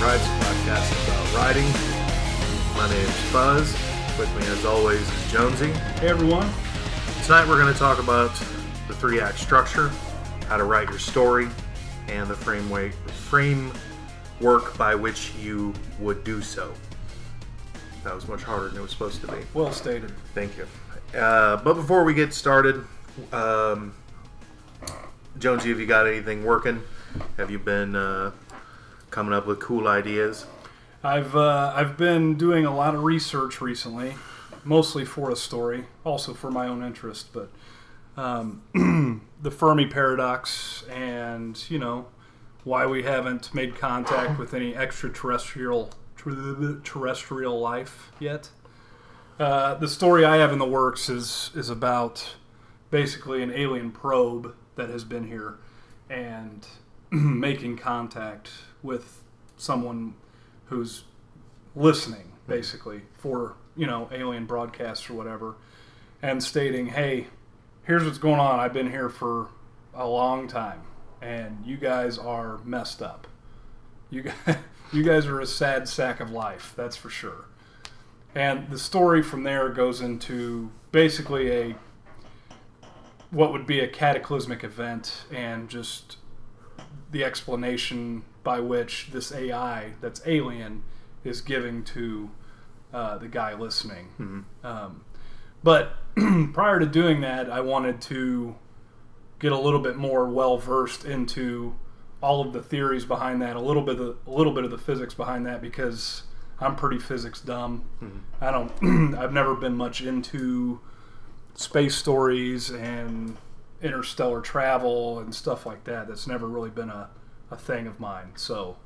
Rides podcast about riding. My name's Fuzz. With me, as always, is Jonesy. Hey, everyone. Tonight we're going to talk about the 3-act structure, how to write your story, and the framework by which you would do so. That was much harder than it was supposed to be. Well stated. Thank you. But before we get started, Jonesy, have you got anything working? Have you been coming up with cool ideas? I've been doing a lot of research recently, mostly for a story, also for my own interest, but the Fermi paradox and, why we haven't made contact with any extraterrestrial life yet. The story I have in the works is about basically an alien probe that has been here and making contact with someone who's listening, basically, for, alien broadcasts or whatever, and stating, hey, here's what's going on. I've been here for a long time, and you guys are messed up. You guys are a sad sack of life, that's for sure. And the story from there goes into basically what would be a cataclysmic event and just the explanation by which this AI that's alien is giving to the guy listening. Mm-hmm. But prior to doing that, I wanted to get a little bit more well-versed into all of the theories behind that, a little bit of the physics behind that, because I'm pretty physics dumb. Mm-hmm. I've never been much into space stories and interstellar travel and stuff like that. That's never really been a thing of mine. So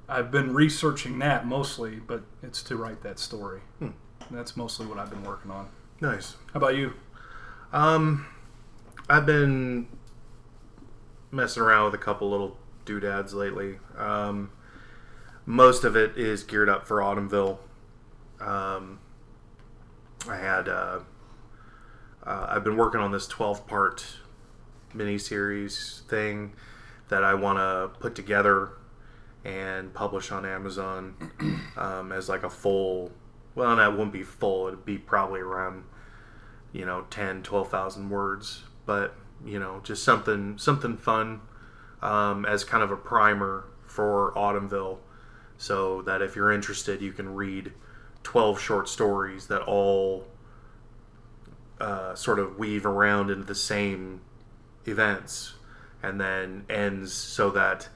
I've been researching that mostly, but it's to write that story. And that's mostly what I've been working on. Nice. How about you? I've been messing around with a couple little doodads lately. Most of it is geared up for Autumnville. I've been working on this 12-part miniseries thing that I want to put together and publish on Amazon as like a full, well, that wouldn't be full, it'd be probably around 12,000 words, but just something fun as kind of a primer for Autumnville, so that if you're interested you can read 12 short stories that all sort of weave around into the same events and then ends, so that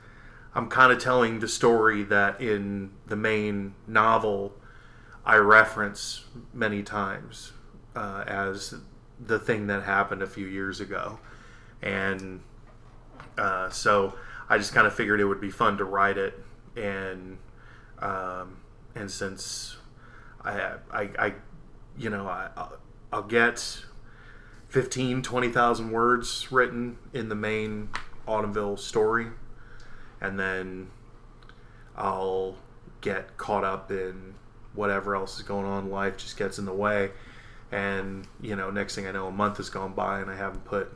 I'm kind of telling the story that in the main novel I reference many times as the thing that happened a few years ago. And so I just kind of figured it would be fun to write it, and since I'll get 20,000 words written in the main Autumnville story, and then I'll get caught up in whatever else is going on. Life just gets in the way, and next thing I know, a month has gone by and I haven't put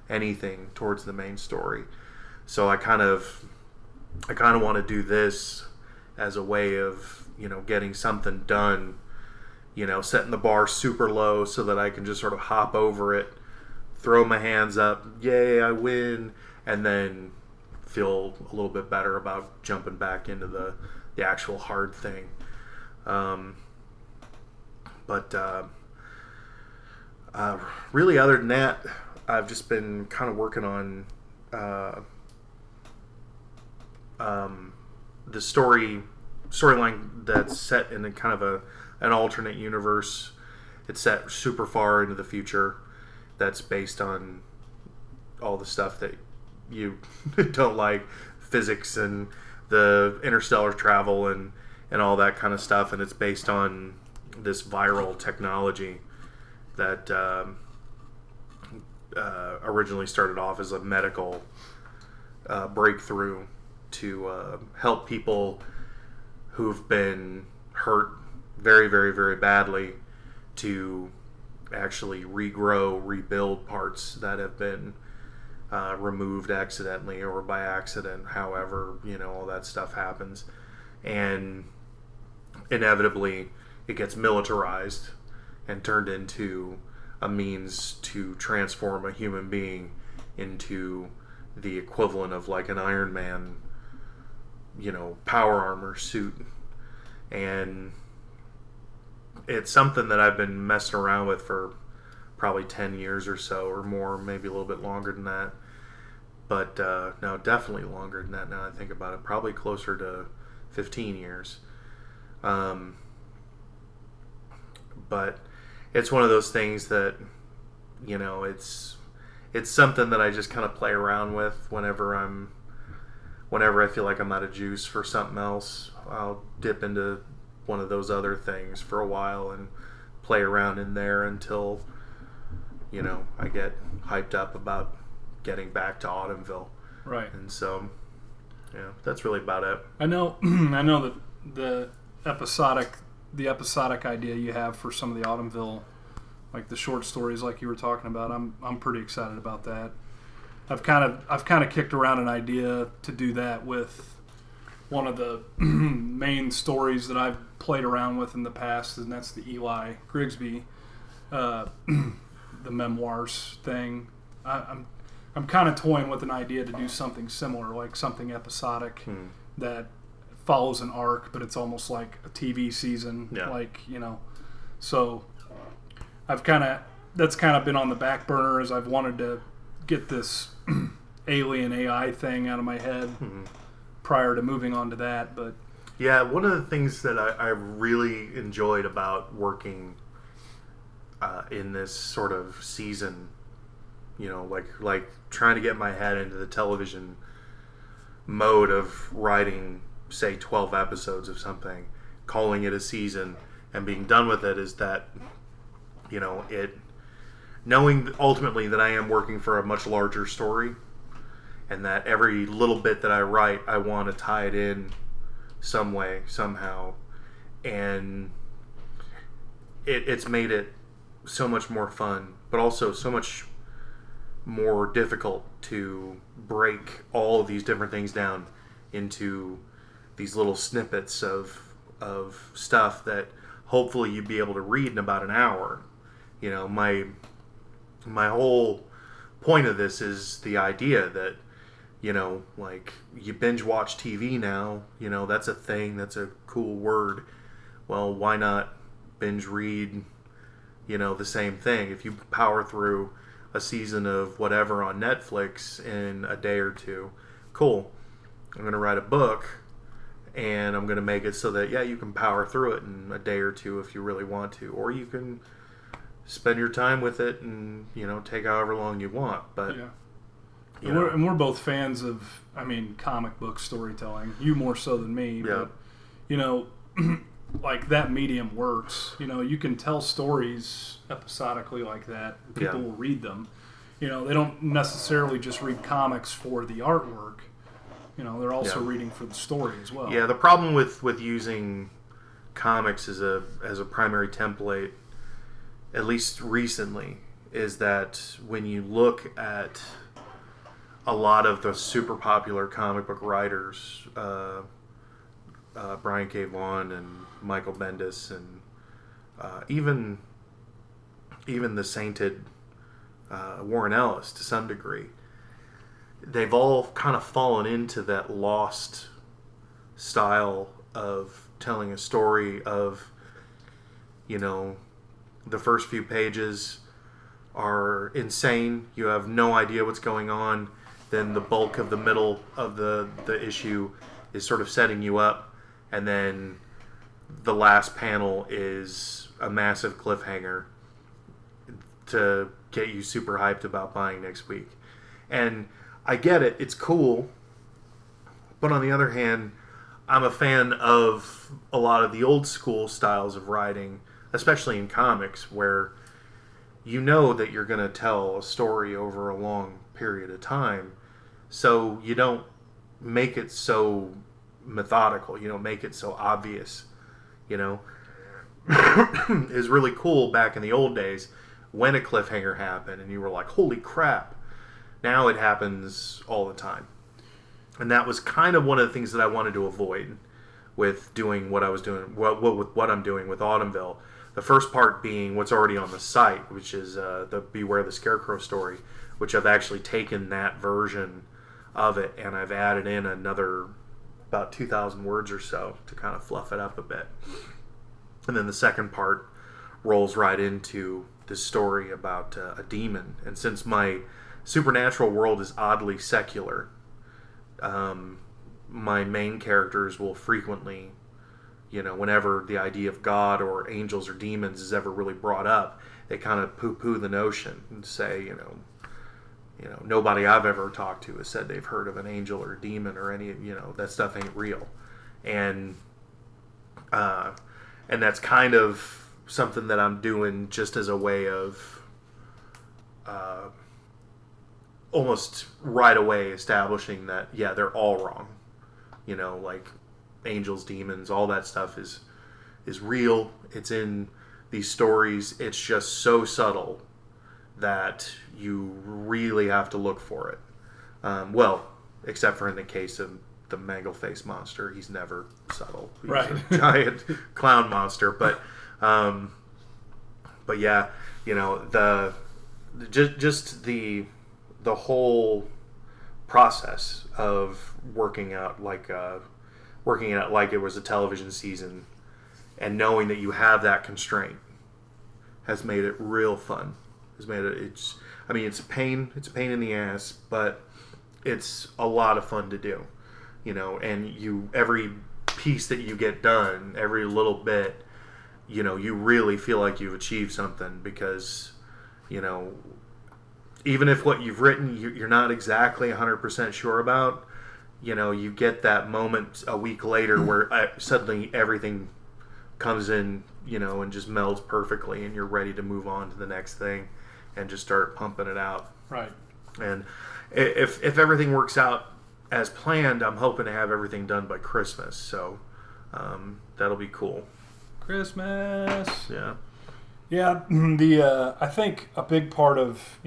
anything towards the main story. So I kind of want to do this as a way of getting something done, setting the bar super low so that I can just sort of hop over it, throw my hands up, yay, I win, and then feel a little bit better about jumping back into the actual hard thing. Really, other than that, I've just been kind of working on the storyline that's set in a kind of an alternate universe. It's set super far into the future. That's based on all the stuff that you don't like, physics and the interstellar travel and all that kind of stuff. And it's based on this viral technology that originally started off as a medical breakthrough to help people who've been hurt very, very, very badly to actually rebuild parts that have been removed accidentally or by accident. However, all that stuff happens. and inevitably it gets militarized and turned into a means to transform a human being into the equivalent of like an Iron Man, power armor suit. And it's something that I've been messing around with for probably 10 years or so, or more, maybe a little bit longer than that. But no, definitely longer than that now I think about it. Probably closer to 15 years. But it's one of those things that, it's something that I just kind of play around with whenever I feel like I'm out of juice for something else. I'll dip into one of those other things for a while and play around in there until, I get hyped up about getting back to Autumnville. Right. And so, yeah, that's really about it. I know that the episodic idea you have for some of the Autumnville, like the short stories like you were talking about, I'm pretty excited about that. I've kind of kicked around an idea to do that with one of the main stories that I've played around with in the past, and that's the Eli Grigsby, the memoirs thing. I'm kind of toying with an idea to do something similar, like something episodic that follows an arc, but it's almost like a TV season, So that's kind of been on the back burner as I've wanted to get this alien AI thing out of my head prior to moving on to that. But yeah, one of the things that I really enjoyed about working in this sort of season, like trying to get my head into the television mode of writing, say, 12 episodes of something, calling it a season, and being done with it, is that, knowing ultimately that I am working for a much larger story, and that every little bit that I write, I want to tie it in some way, somehow, and it's made it so much more fun, but also so much more difficult to break all of these different things down into these little snippets of stuff that hopefully you'd be able to read in about an hour. My whole point of this is the idea that, like, you binge watch TV now, that's a thing, that's a cool word. Well, why not binge read, the same thing? If you power through a season of whatever on Netflix in a day or two, cool. I'm going to write a book, and I'm going to make it so that, you can power through it in a day or two if you really want to. Or you can spend your time with it and, take however long you want. But, And we're both fans of, comic book storytelling. You more so than me. Yeah. But, like, that medium works. You can tell stories episodically like that. People will read them. They don't necessarily just read comics for the artwork. They're also reading for the story as well. Yeah, the problem with using comics as a primary template, at least recently, is that when you look at a lot of the super popular comic book writers, Brian K. Vaughan and Michael Bendis, and even the sainted Warren Ellis to some degree, they've all kind of fallen into that lost style of telling a story of, the first few pages are insane. You have no idea what's going on. Then the bulk of the middle of the issue is sort of setting you up. And then the last panel is a massive cliffhanger to get you super hyped about buying next week. And I get it. It's cool. But on the other hand, I'm a fan of a lot of the old school styles of writing, especially in comics, where you know that you're going to tell a story over a long period of time. So you don't make it so methodical. You don't make it so obvious. It was really cool back in the old days when a cliffhanger happened and you were like, holy crap. Now it happens all the time. And that was kind of one of the things that I wanted to avoid with doing what I was doing, what I'm doing with Autumnville. The first part being what's already on the site, which is the Beware the Scarecrow story, which I've actually taken that version of it and I've added in another about 2,000 words or so to kind of fluff it up a bit. And then the second part rolls right into this story about a demon. And since my supernatural world is oddly secular, my main characters will frequently, whenever the idea of God or angels or demons is ever really brought up, they kind of poo-poo the notion and say, nobody I've ever talked to has said they've heard of an angel or a demon or any, that stuff ain't real. And that's kind of something that I'm doing just as a way of almost right away establishing that, yeah, they're all wrong. Like angels, demons, all that stuff is real. It's in these stories. It's just so subtle that you really have to look for it. Well, except for in the case of the mangle face monster, he's never subtle. He's a giant clown monster. But yeah, the whole process of working it out like it was a television season, and knowing that you have that constraint has made it real fun. It's a pain in the ass, but it's a lot of fun to do. And every piece that you get done, every little bit, you really feel like you've achieved something, because even if what you've written you're not exactly 100% sure about, you get that moment a week later where suddenly everything comes in, and just melds perfectly, and you're ready to move on to the next thing and just start pumping it out. Right. And if everything works out as planned, I'm hoping to have everything done by Christmas. So that'll be cool. Christmas. Yeah. Yeah. I think a big part of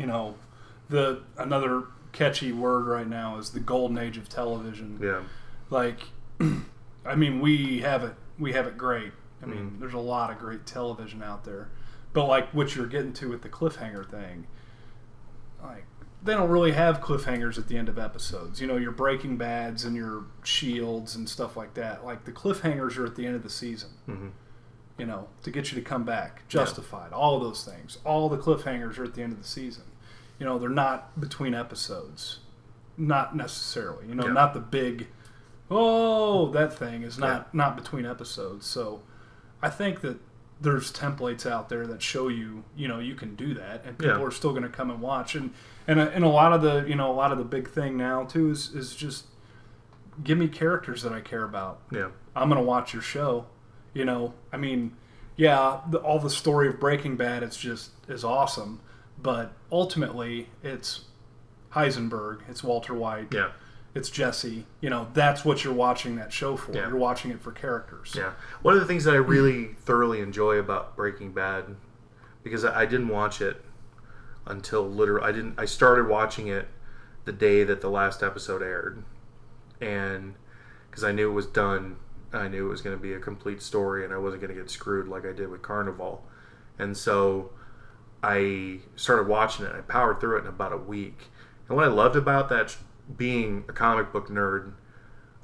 another catchy word right now is the golden age of television. Yeah. Like, I mean, we have it great. I mean, there's a lot of great television out there. But like what you're getting to with the cliffhanger thing, like, they don't really have cliffhangers at the end of episodes. Your Breaking Bads and your Shields and stuff like that. Like, the cliffhangers are at the end of the season. Mm-hmm. To get you to come back. Justified. Yeah. All of those things. All the cliffhangers are at the end of the season. They're not between episodes. Not necessarily. Not the big, that thing is not between episodes. So I think that there's templates out there that show you, you can do that, and people are still going to come and watch. And a lot of the big thing now too is just give me characters that I care about. Yeah, I'm going to watch your show. I mean, all the story of Breaking Bad is awesome, but ultimately it's Heisenberg, it's Walter White, it's Jesse. That's what you're watching that show for. Yeah. You're watching it for characters. Yeah. One of the things that I really thoroughly enjoy about Breaking Bad, because I didn't watch it until I started watching it the day that the last episode aired, and because I knew it was done, I knew it was going to be a complete story, and I wasn't going to get screwed like I did with Carnival, and so I started watching it. I powered through it in about a week, and what I loved about that, being a comic book nerd,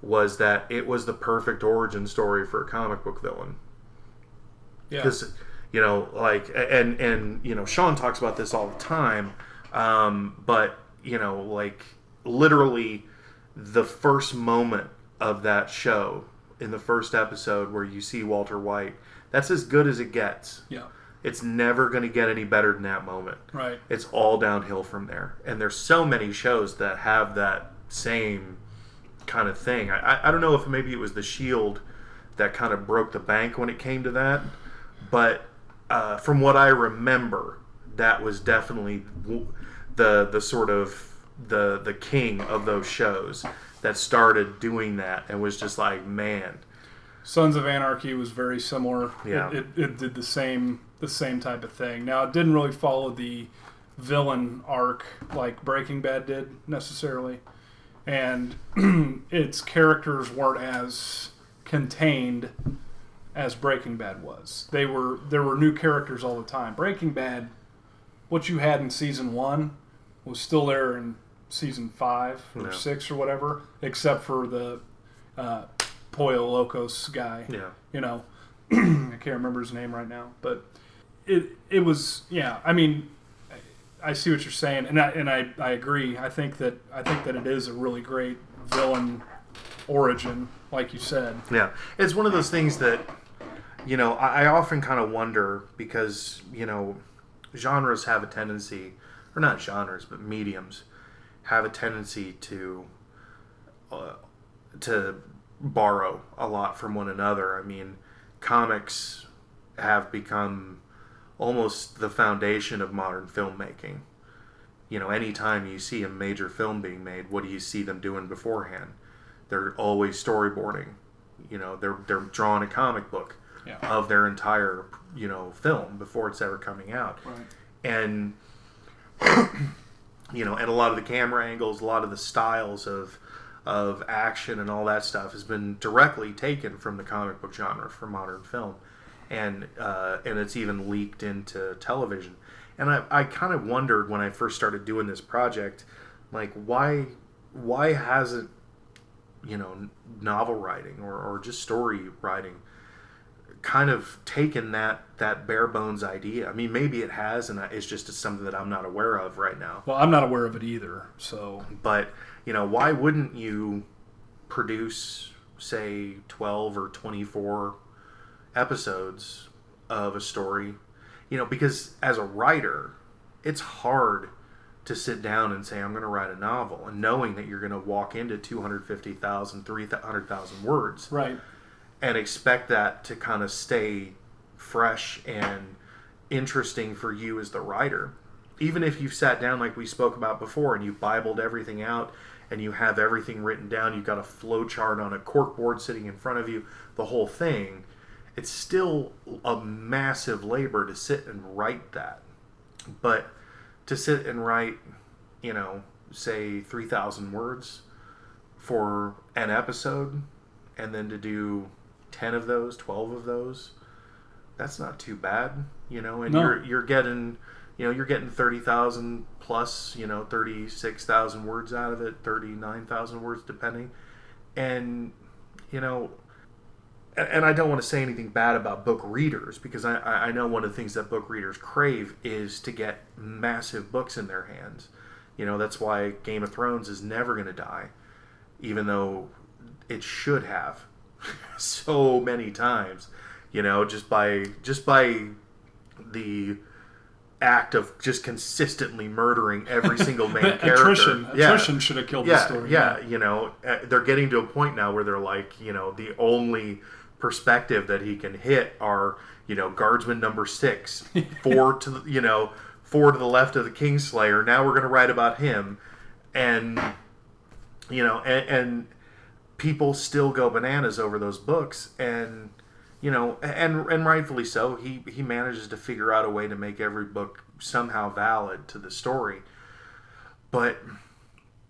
was that it was the perfect origin story for a comic book villain. Yeah. Because, Sean talks about this all the time, but, literally the first moment of that show, in the first episode where you see Walter White, that's as good as it gets. Yeah. It's never going to get any better than that moment. Right. It's all downhill from there. And there's so many shows that have that same kind of thing. I don't know if maybe it was The Shield that kind of broke the bank when it came to that. But from what I remember, that was definitely the sort of the king of those shows that started doing that, and was just like, man. Sons of Anarchy was very similar. Yeah. It did the same type of thing. Now, it didn't really follow the villain arc like Breaking Bad did necessarily, and its characters weren't as contained as Breaking Bad was. There were new characters all the time. Breaking Bad, what you had in season 1 was still there in season 5 or 6 or whatever, except for the Pollo Locos guy. Yeah. You know, I can't remember his name right now, but it was, yeah. I mean, I see what you're saying, and I agree. I think that it is a really great villain origin, like you said. Yeah, it's one of those things that, you know, I often kind of wonder because, you know, genres have a tendency, or not genres, but mediums have a tendency to borrow a lot from one another. I mean, comics have become almost the foundation of modern filmmaking. You know, anytime you see a major film being made, what do you see them doing beforehand? They're always storyboarding. You know, they're drawing a comic book of their entire, you know, film before it's ever coming out. Right. And, you know, and a lot of the camera angles, a lot of the styles of action and all that stuff has been directly taken from the comic book genre for modern film. And it's even leaked into television. And I kind of wondered when I first started doing this project, like, why hasn't, you know, novel writing or just story writing kind of taken that bare bones idea? I mean, maybe it has, and it's just something that I'm not aware of right now. Well, I'm not aware of it either, so. But, you know, why wouldn't you produce, say, 12 or 24 episodes of a story? You know, because as a writer, it's hard to sit down and say, I'm going to write a novel, and knowing that you're going to walk into 250,000, 300,000 words. Right. And expect that to kind of stay fresh and interesting for you as the writer. Even if you've sat down like we spoke about before and you've Bibled everything out and you have everything written down, you've got a flow chart on a corkboard sitting in front of you, the whole thing, it's still a massive labor to sit and write that. But to sit and write, you know, say 3,000 words for an episode, and then to do 10 of those, 12 of those, that's not too bad, you know. And you're getting 30,000 plus, you know, 36,000 words out of it, 39,000 words depending. And, you know, and I don't want to say anything bad about book readers, because I know one of the things that book readers crave is to get massive books in their hands. You know, that's why Game of Thrones is never going to die, even though it should have so many times, you know, just by the act of just consistently murdering every single main character. Attrition should have killed the story. Yeah, you know, they're getting to a point now where they're like, you know, the only perspective that he can hit are, you know, guardsman number 6, 4 to the left of the Kingslayer. Now we're going to write about him, and you know, and people still go bananas over those books, and you know, and rightfully so. He manages to figure out a way to make every book somehow valid to the story. But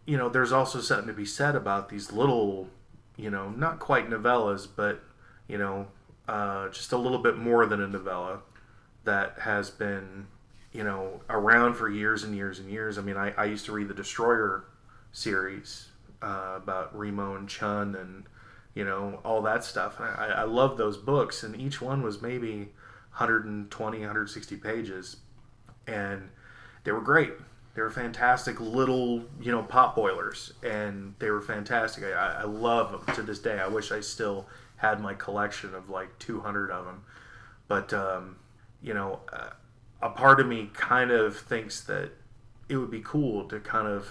you know, there's also something to be said about these little, you know, not quite novellas, but you know, just a little bit more than a novella that has been, you know, around for years and years and years. I mean, I used to read the Destroyer series about Remo and Chun and, you know, all that stuff. I love those books, and each one was maybe 120, 160 pages, and they were great. They were fantastic little, you know, pot boilers, and they were fantastic. I love them to this day. I wish I still had my collection of like 200 of them. But, you know, a part of me kind of thinks that it would be cool to kind of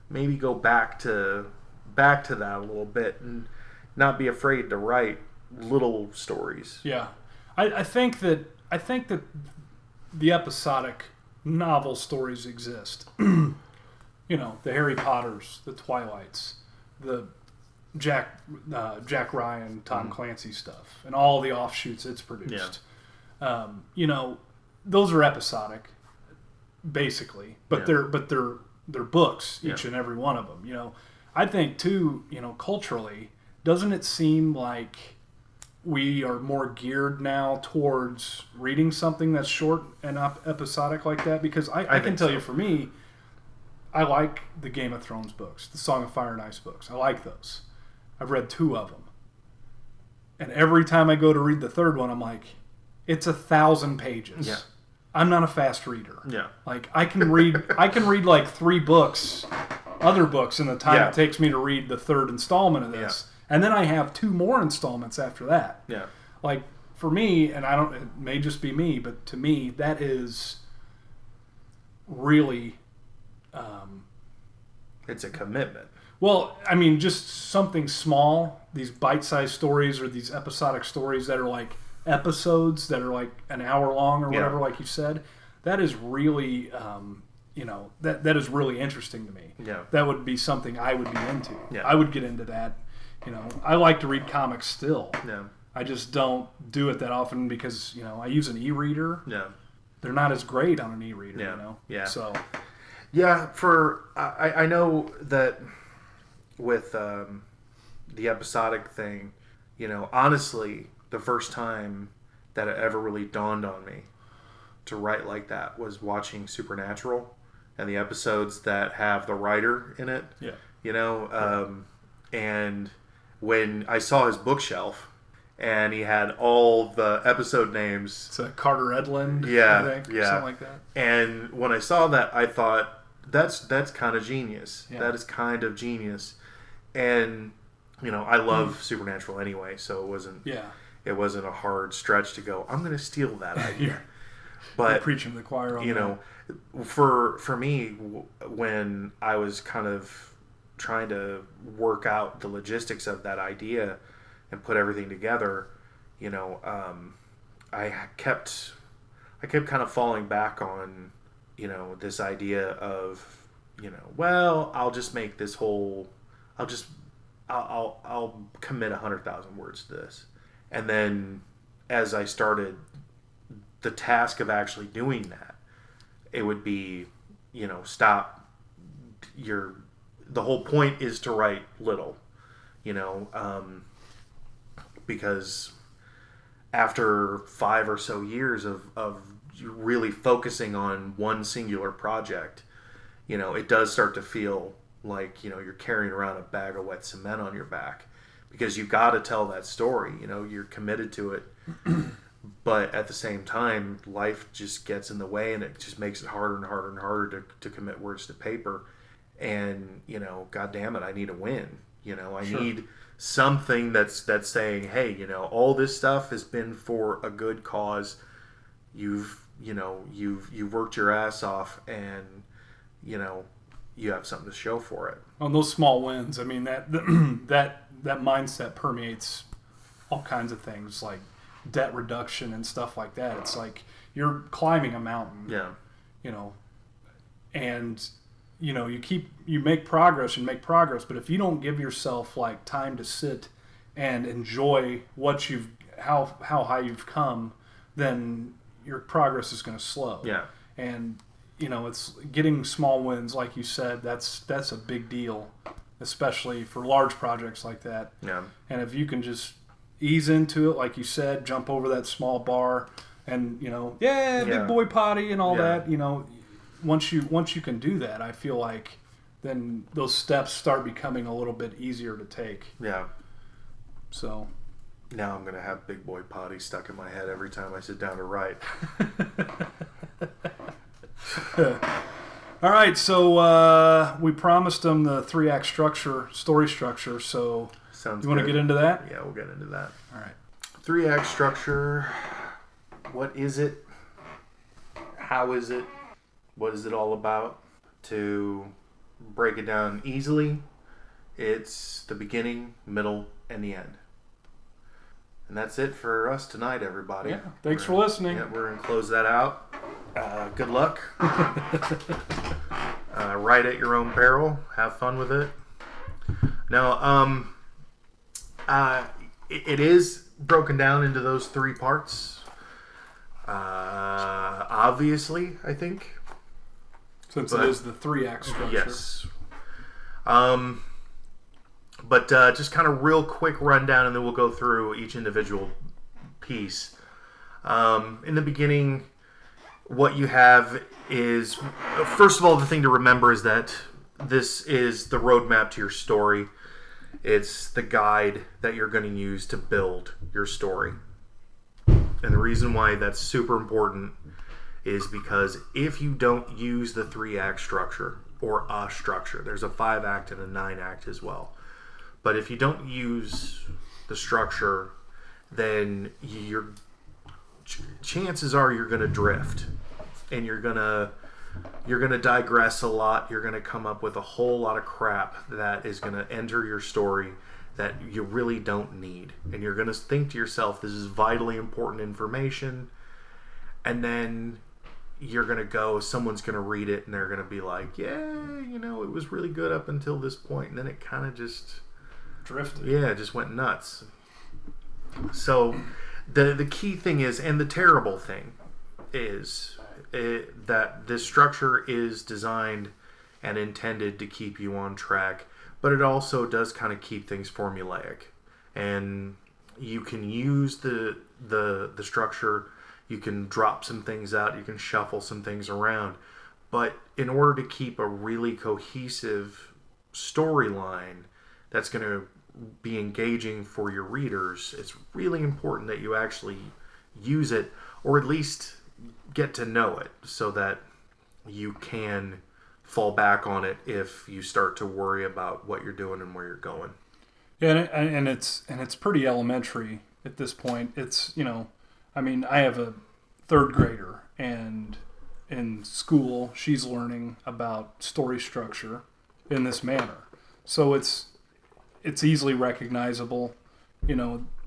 maybe go back to that a little bit and not be afraid to write little stories. Yeah. I think that the episodic novel stories exist. You know, the Harry Potters, the Twilights, the Jack Ryan, Tom Clancy stuff, and all the offshoots it's produced. Yeah. You know, those are episodic, basically, but they're books, each and every one of them. You know, I think too, you know, culturally, doesn't it seem like we are more geared now towards reading something that's short and episodic like that, because I can tell you, for me, I like the Game of Thrones books, the Song of Fire and Ice books. I like those. I've read 2 of them. And every time I go to read the third one, I'm like, it's 1,000 pages. Yeah. I'm not a fast reader. Yeah. Like, I can read like 3 books, other books, in the time it takes me to read the 3rd installment of this. And then I have 2 more installments after that. Yeah. Like, for me, and it may just be me, but to me, that is really... it's a commitment. Well, I mean, just something small, these bite-sized stories or these episodic stories that are like episodes that are like an hour long or whatever, like you said, that is really, that is really interesting to me. Yeah. That would be something I would be into. Yeah. I would get into that. I like to read comics still. Yeah. I just don't do it that often because, I use an e-reader. Yeah. They're not as great on an e-reader, Yeah. So... Yeah, I know that with the episodic thing, honestly, the first time that it ever really dawned on me to write like that was watching Supernatural and the episodes that have the writer in it. Yeah. And when I saw his bookshelf and he had all the episode names. It's Carter Edlund, yeah, I think, or something like that. And when I saw that, I thought, that's kind of genius. Yeah. That is kind of genius. And, I love Supernatural anyway, so it wasn't a hard stretch to go, I'm going to steal that idea. But you're preaching to the choir on that. For me, when I was kind of trying to work out the logistics of that idea and put everything together, I kept kind of falling back on, this idea of, I'll just make this whole, I'll commit 100,000 words to this. And then as I started the task of actually doing that, it would be, stop the whole point is to write little, because after 5 or so years of really focusing on one singular project, it does start to feel like, you're carrying around a bag of wet cement on your back, because you've got to tell that story, you're committed to it. But at the same time, life just gets in the way, and it just makes it harder and harder and harder to commit words to paper. And, God damn it, I need a win. I need something that's saying, hey, all this stuff has been for a good cause. You've worked your ass off, and, you have something to show for it. On those small wins, I mean, that mindset permeates all kinds of things, like debt reduction and stuff like that. It's like you're climbing a mountain. Yeah. And you make progress, but if you don't give yourself like time to sit and enjoy how high you've come, then your progress is going to slow. Yeah. And it's getting small wins, like you said, that's a big deal, especially for large projects like that. Yeah. And if you can just ease into it, like you said, jump over that small bar and, big boy potty and all that, once you can do that, I feel like then those steps start becoming a little bit easier to take. Yeah. So now I'm going to have big boy potty stuck in my head every time I sit down to write. All right, so we promised them the 3-act story structure, so sounds you want to good. get into that? Yeah, we'll get into that. All right. 3-act structure. What is it? How is it? What is it all about? To break it down easily, it's the beginning, middle, and the end. And that's it for us tonight, everybody. Yeah, thanks for listening. Yeah, we're going to close that out. Good luck. Write at your own peril. Have fun with it. Now, it is broken down into those 3 parts. Obviously, I think. Since it is the 3-act structure. Yes. But just kind of real quick rundown, and then we'll go through each individual piece. In the beginning, what you have is, first of all, the thing to remember is that this is the roadmap to your story. It's the guide that you're going to use to build your story. And the reason why that's super important is because if you don't use the 3-act structure, or a structure, there's a 5-act and a 9-act as well. But if you don't use the structure, then chances are you're going to drift, and you're going to digress a lot. You're going to come up with a whole lot of crap that is going to enter your story that you really don't need. And you're going to think to yourself, this is vitally important information. And then you're going to go, someone's going to read it, and they're going to be like, yeah, it was really good up until this point. And then it kind of just drifted. Yeah, it just went nuts. So the key thing is, and the terrible thing is, that this structure is designed and intended to keep you on track, but it also does kind of keep things formulaic. And you can use the structure, you can drop some things out, you can shuffle some things around, but in order to keep a really cohesive storyline that's going to be engaging for your readers, it's really important that you actually use it, or at least get to know it, so that you can fall back on it if you start to worry about what you're doing and where you're going. Yeah, and it's pretty elementary at this point. It's, I have a 3rd grader, and in school she's learning about story structure in this manner. So it's easily recognizable.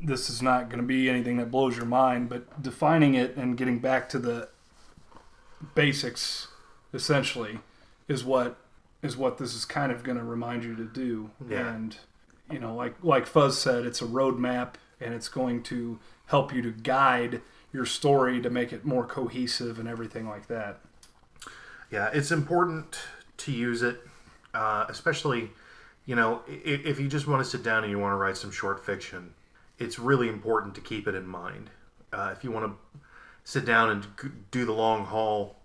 This is not going to be anything that blows your mind, but defining it and getting back to the basics, essentially, is what this is kind of going to remind you to do. Yeah. And like Fuzz said, it's a roadmap, and it's going to help you to guide your story to make it more cohesive and everything like that. Yeah, it's important to use it, especially, if you just want to sit down and you want to write some short fiction, it's really important to keep it in mind. If you want to sit down and do the long haul,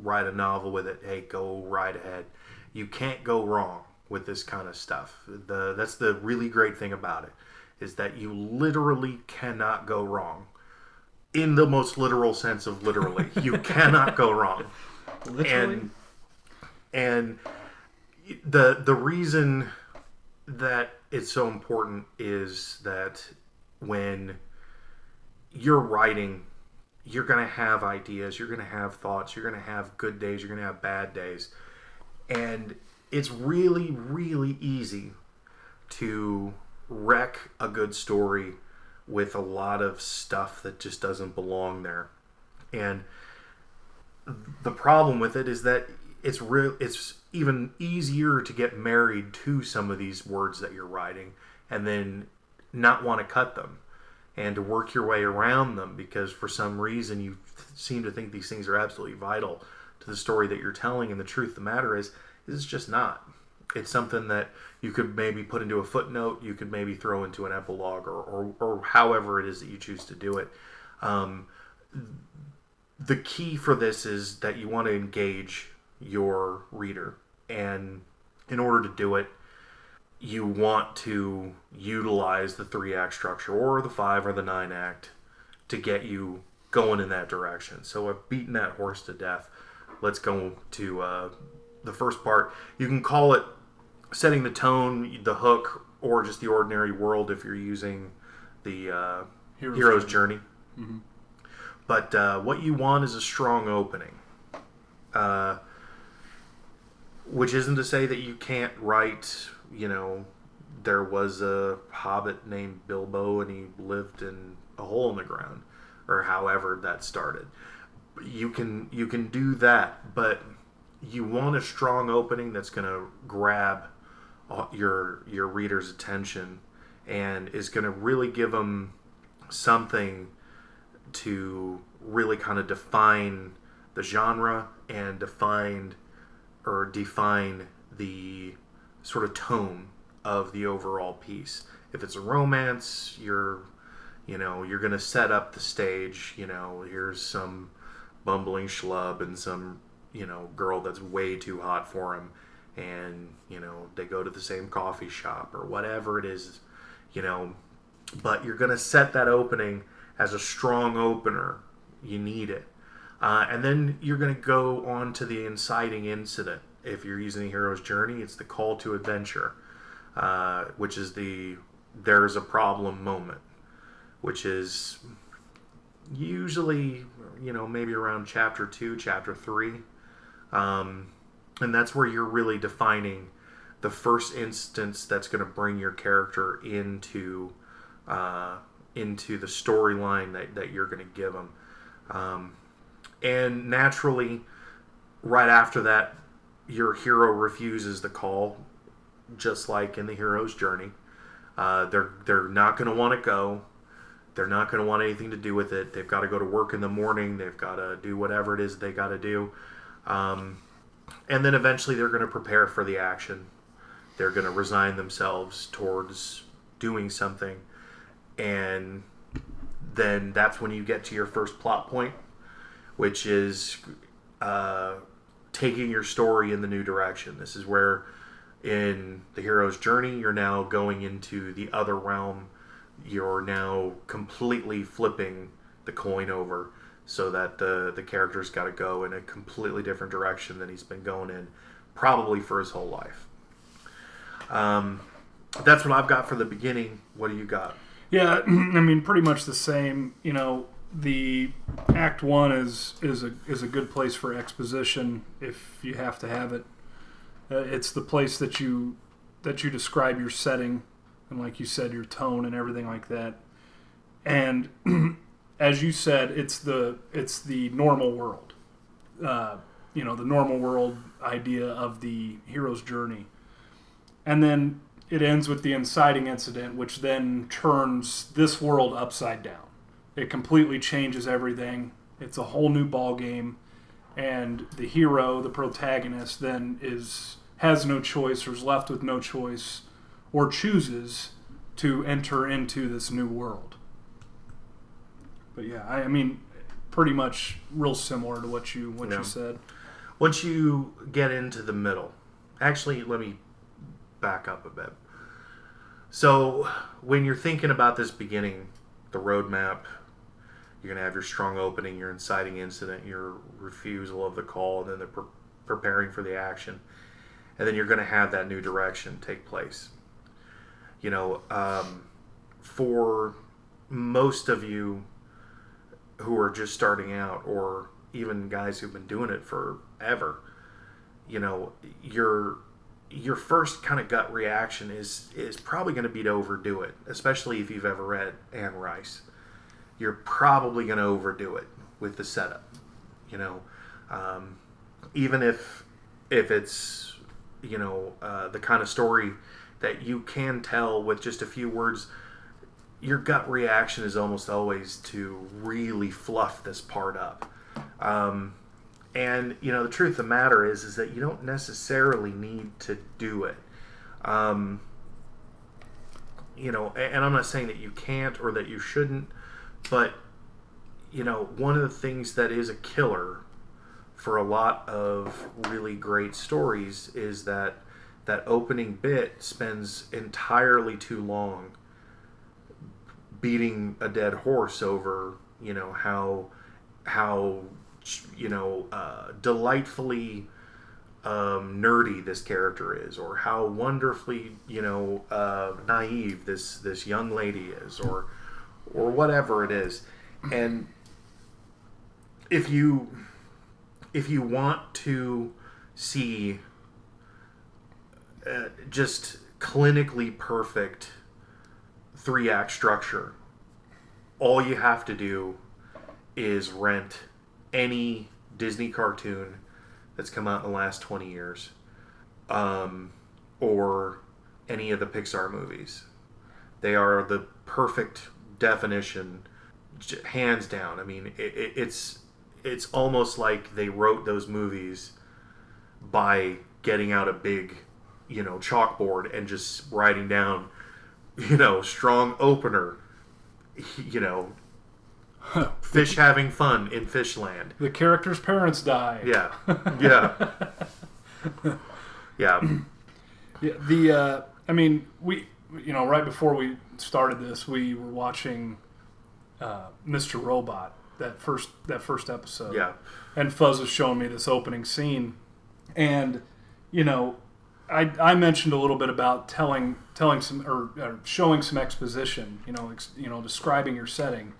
write a novel with it, hey, go right ahead. You can't go wrong with this kind of stuff. That's the really great thing about it, is that you literally cannot go wrong. In the most literal sense of literally. You cannot go wrong. Literally? And the reason that it's so important is that when you're writing, you're going to have ideas, you're going to have thoughts, you're going to have good days, you're going to have bad days. And it's really, really easy to wreck a good story with a lot of stuff that just doesn't belong there. And the problem with it is that it's even easier to get married to some of these words that you're writing and then not want to cut them and to work your way around them because for some reason you seem to think these things are absolutely vital to the story that you're telling, and the truth of the matter is it's just not. It's something that you could maybe put into a footnote, you could maybe throw into an epilogue, or however it is that you choose to do it. The key for this is that you want to engage your reader, and in order to do it, you want to utilize the 3-act structure or the 5 or the 9-act to get you going in that direction. So I've beaten that horse to death. Let's go to the first part. You can call it setting the tone, the hook, or just the ordinary world if you're using the hero's journey. Mm-hmm. But what you want is a strong opening. Which isn't to say that you can't write, there was a hobbit named Bilbo and he lived in a hole in the ground, or however that started. You can do that, but you want a strong opening that's going to grab your reader's attention and is going to really give them something to really kind of define the genre and define the sort of tone of the overall piece. If it's a romance, you're going to set up the stage. Here's some bumbling schlub and some, girl that's way too hot for him. And, they go to the same coffee shop or whatever it is, But you're going to set that opening as a strong opener. You need it. And then you're going to go on to the inciting incident. If you're using the hero's journey, it's the call to adventure, which is the there's a problem moment, which is usually, maybe around chapter 2, chapter 3. And that's where you're really defining the first instance that's going to bring your character into the storyline that you're going to give them. And naturally, right after that, your hero refuses the call, just like in the hero's journey. They're not going to want to go. They're not going to want anything to do with it. They've got to go to work in the morning. They've got to do whatever it is they got to do. And then eventually they're going to prepare for the action. They're going to resign themselves towards doing something. And then that's when you get to your first plot point, which is taking your story in the new direction. This is where, in the hero's journey, you're now going into the other realm. You're now completely flipping the coin over so that the character's got to go in a completely different direction than he's been going in, probably for his whole life. That's what I've got for the beginning. What do you got? Yeah, pretty much the same. The Act 1 is a good place for exposition if you have to have it. It's the place that you describe your setting and, like you said, your tone and everything like that. And as you said, it's the normal world. The normal world idea of the hero's journey. And then it ends with the inciting incident, which then turns this world upside down. It completely changes everything. It's a whole new ball game, and the hero, the protagonist, then has no choice or is left with no choice, or chooses to enter into this new world. But yeah, pretty much real similar to what you said. Once you get into the middle, actually, let me back up a bit. So when you're thinking about this beginning, the roadmap, you're going to have your strong opening, your inciting incident, your refusal of the call, and then the preparing for the action. And then you're going to have that new direction take place. For most of you who are just starting out, or even guys who've been doing it forever, your first kind of gut reaction is probably going to be to overdo it, especially if you've ever read Anne Rice. You're probably going to overdo it with the setup, even if it's, the kind of story that you can tell with just a few words. Your gut reaction is almost always to really fluff this part up. And, the truth of the matter is that you don't necessarily need to do it. And I'm not saying that you can't or that you shouldn't, but, one of the things that is a killer for a lot of really great stories is that opening bit spends entirely too long beating a dead horse over, how delightfully nerdy this character is, or how wonderfully naive this young lady is, or whatever it is. And if you want to see just clinically perfect 3-act structure, all you have to do is rent any Disney cartoon that's come out in the last 20 years, or any of the Pixar movies. They are the perfect definition, hands down. It's almost like they wrote those movies by getting out a big, chalkboard and just writing down, strong opener, you know, fish having fun in Fishland. The character's parents die. Yeah. Yeah. Yeah. Yeah. We, right before we started this, we were watching Mr. Robot, that first episode. Yeah. And Fuzz was showing me this opening scene, and I mentioned a little bit about telling some or showing some exposition, describing your setting,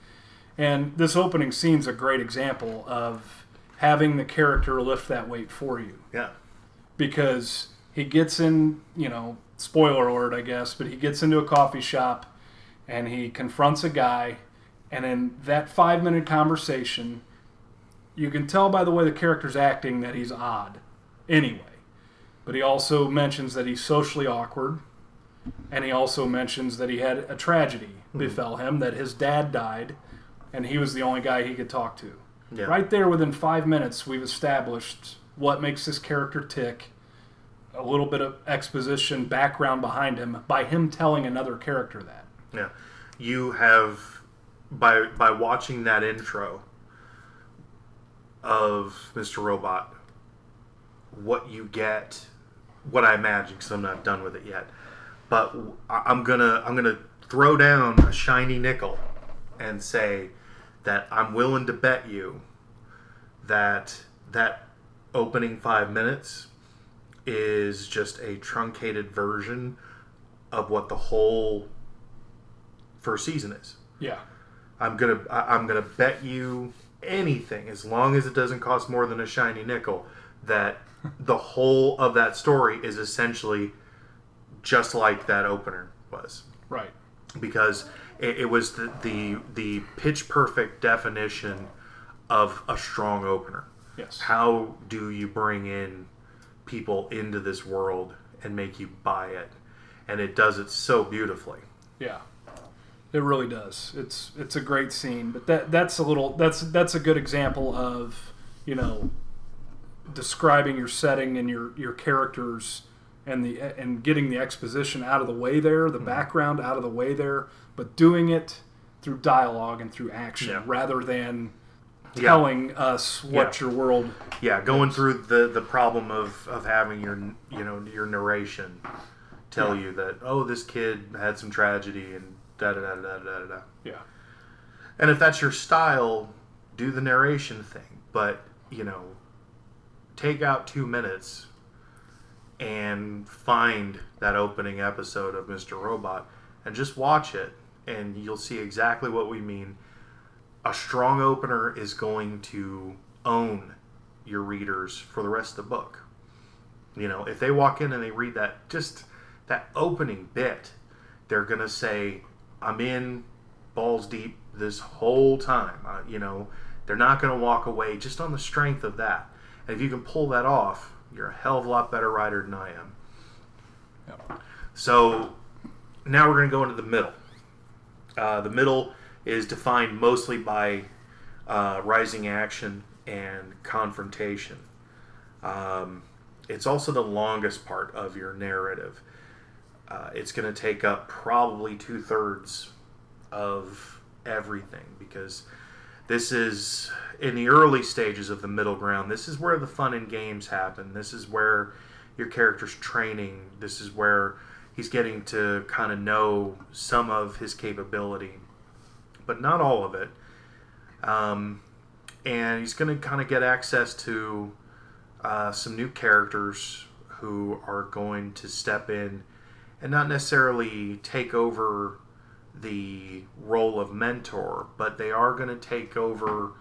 and this opening scene's a great example of having the character lift that weight for you. Yeah. Because he gets in, spoiler alert, I guess, but he gets into a coffee shop and he confronts a guy, and in that 5-minute conversation, you can tell by the way the character's acting that he's odd anyway. But he also mentions that he's socially awkward, and he also mentions that he had a tragedy befell him, that his dad died, and he was the only guy he could talk to. Yeah. Right there, within 5 minutes, we've established what makes this character tick, a little bit of exposition, background behind him, by him telling another character that. Yeah. You have, by watching that intro of Mr. Robot, what you get, what I imagine, because I'm not done with it yet, but I'm gonna throw down a shiny nickel and say that I'm willing to bet you that opening 5 minutes is just a truncated version of what the whole first season is. Yeah. I'm gonna bet you anything, as long as it doesn't cost more than a shiny nickel, that the whole of that story is essentially just like that opener was. Right. Because it was the pitch perfect definition of a strong opener. Yes. How do you bring in people into this world and make you buy it? And it does it so beautifully. Yeah. It really does. It's a great scene, but that's a good example of, describing your setting and your characters and getting the exposition out of the way there, the background out of the way there, but doing it through dialogue and through action rather than telling us what your world going is. Through the problem of having your narration tell you that, oh, this kid had some tragedy and da da da da da da. Yeah. And if that's your style, do the narration thing, but take out 2 minutes and find that opening episode of Mr. Robot and just watch it, and you'll see exactly what we mean. A strong opener is going to own your readers for the rest of the book. If they walk in and they read that opening bit, they're going to say, I'm in balls deep this whole time. They're not going to walk away just on the strength of that. And if you can pull that off, you're a hell of a lot better writer than I am. Yep. So now we're going to go into the middle. The middle is defined mostly by rising action and confrontation. It's also the longest part of your narrative. It's going to take up probably 2/3 of everything, because this is in the early stages of the middle ground. This is where the fun and games happen. This is where your character's training. This is where he's getting to kind of know some of his capability, but not all of it. And he's going to kind of get access to some new characters who are going to step in and not necessarily take over the role of mentor, but they are going to take over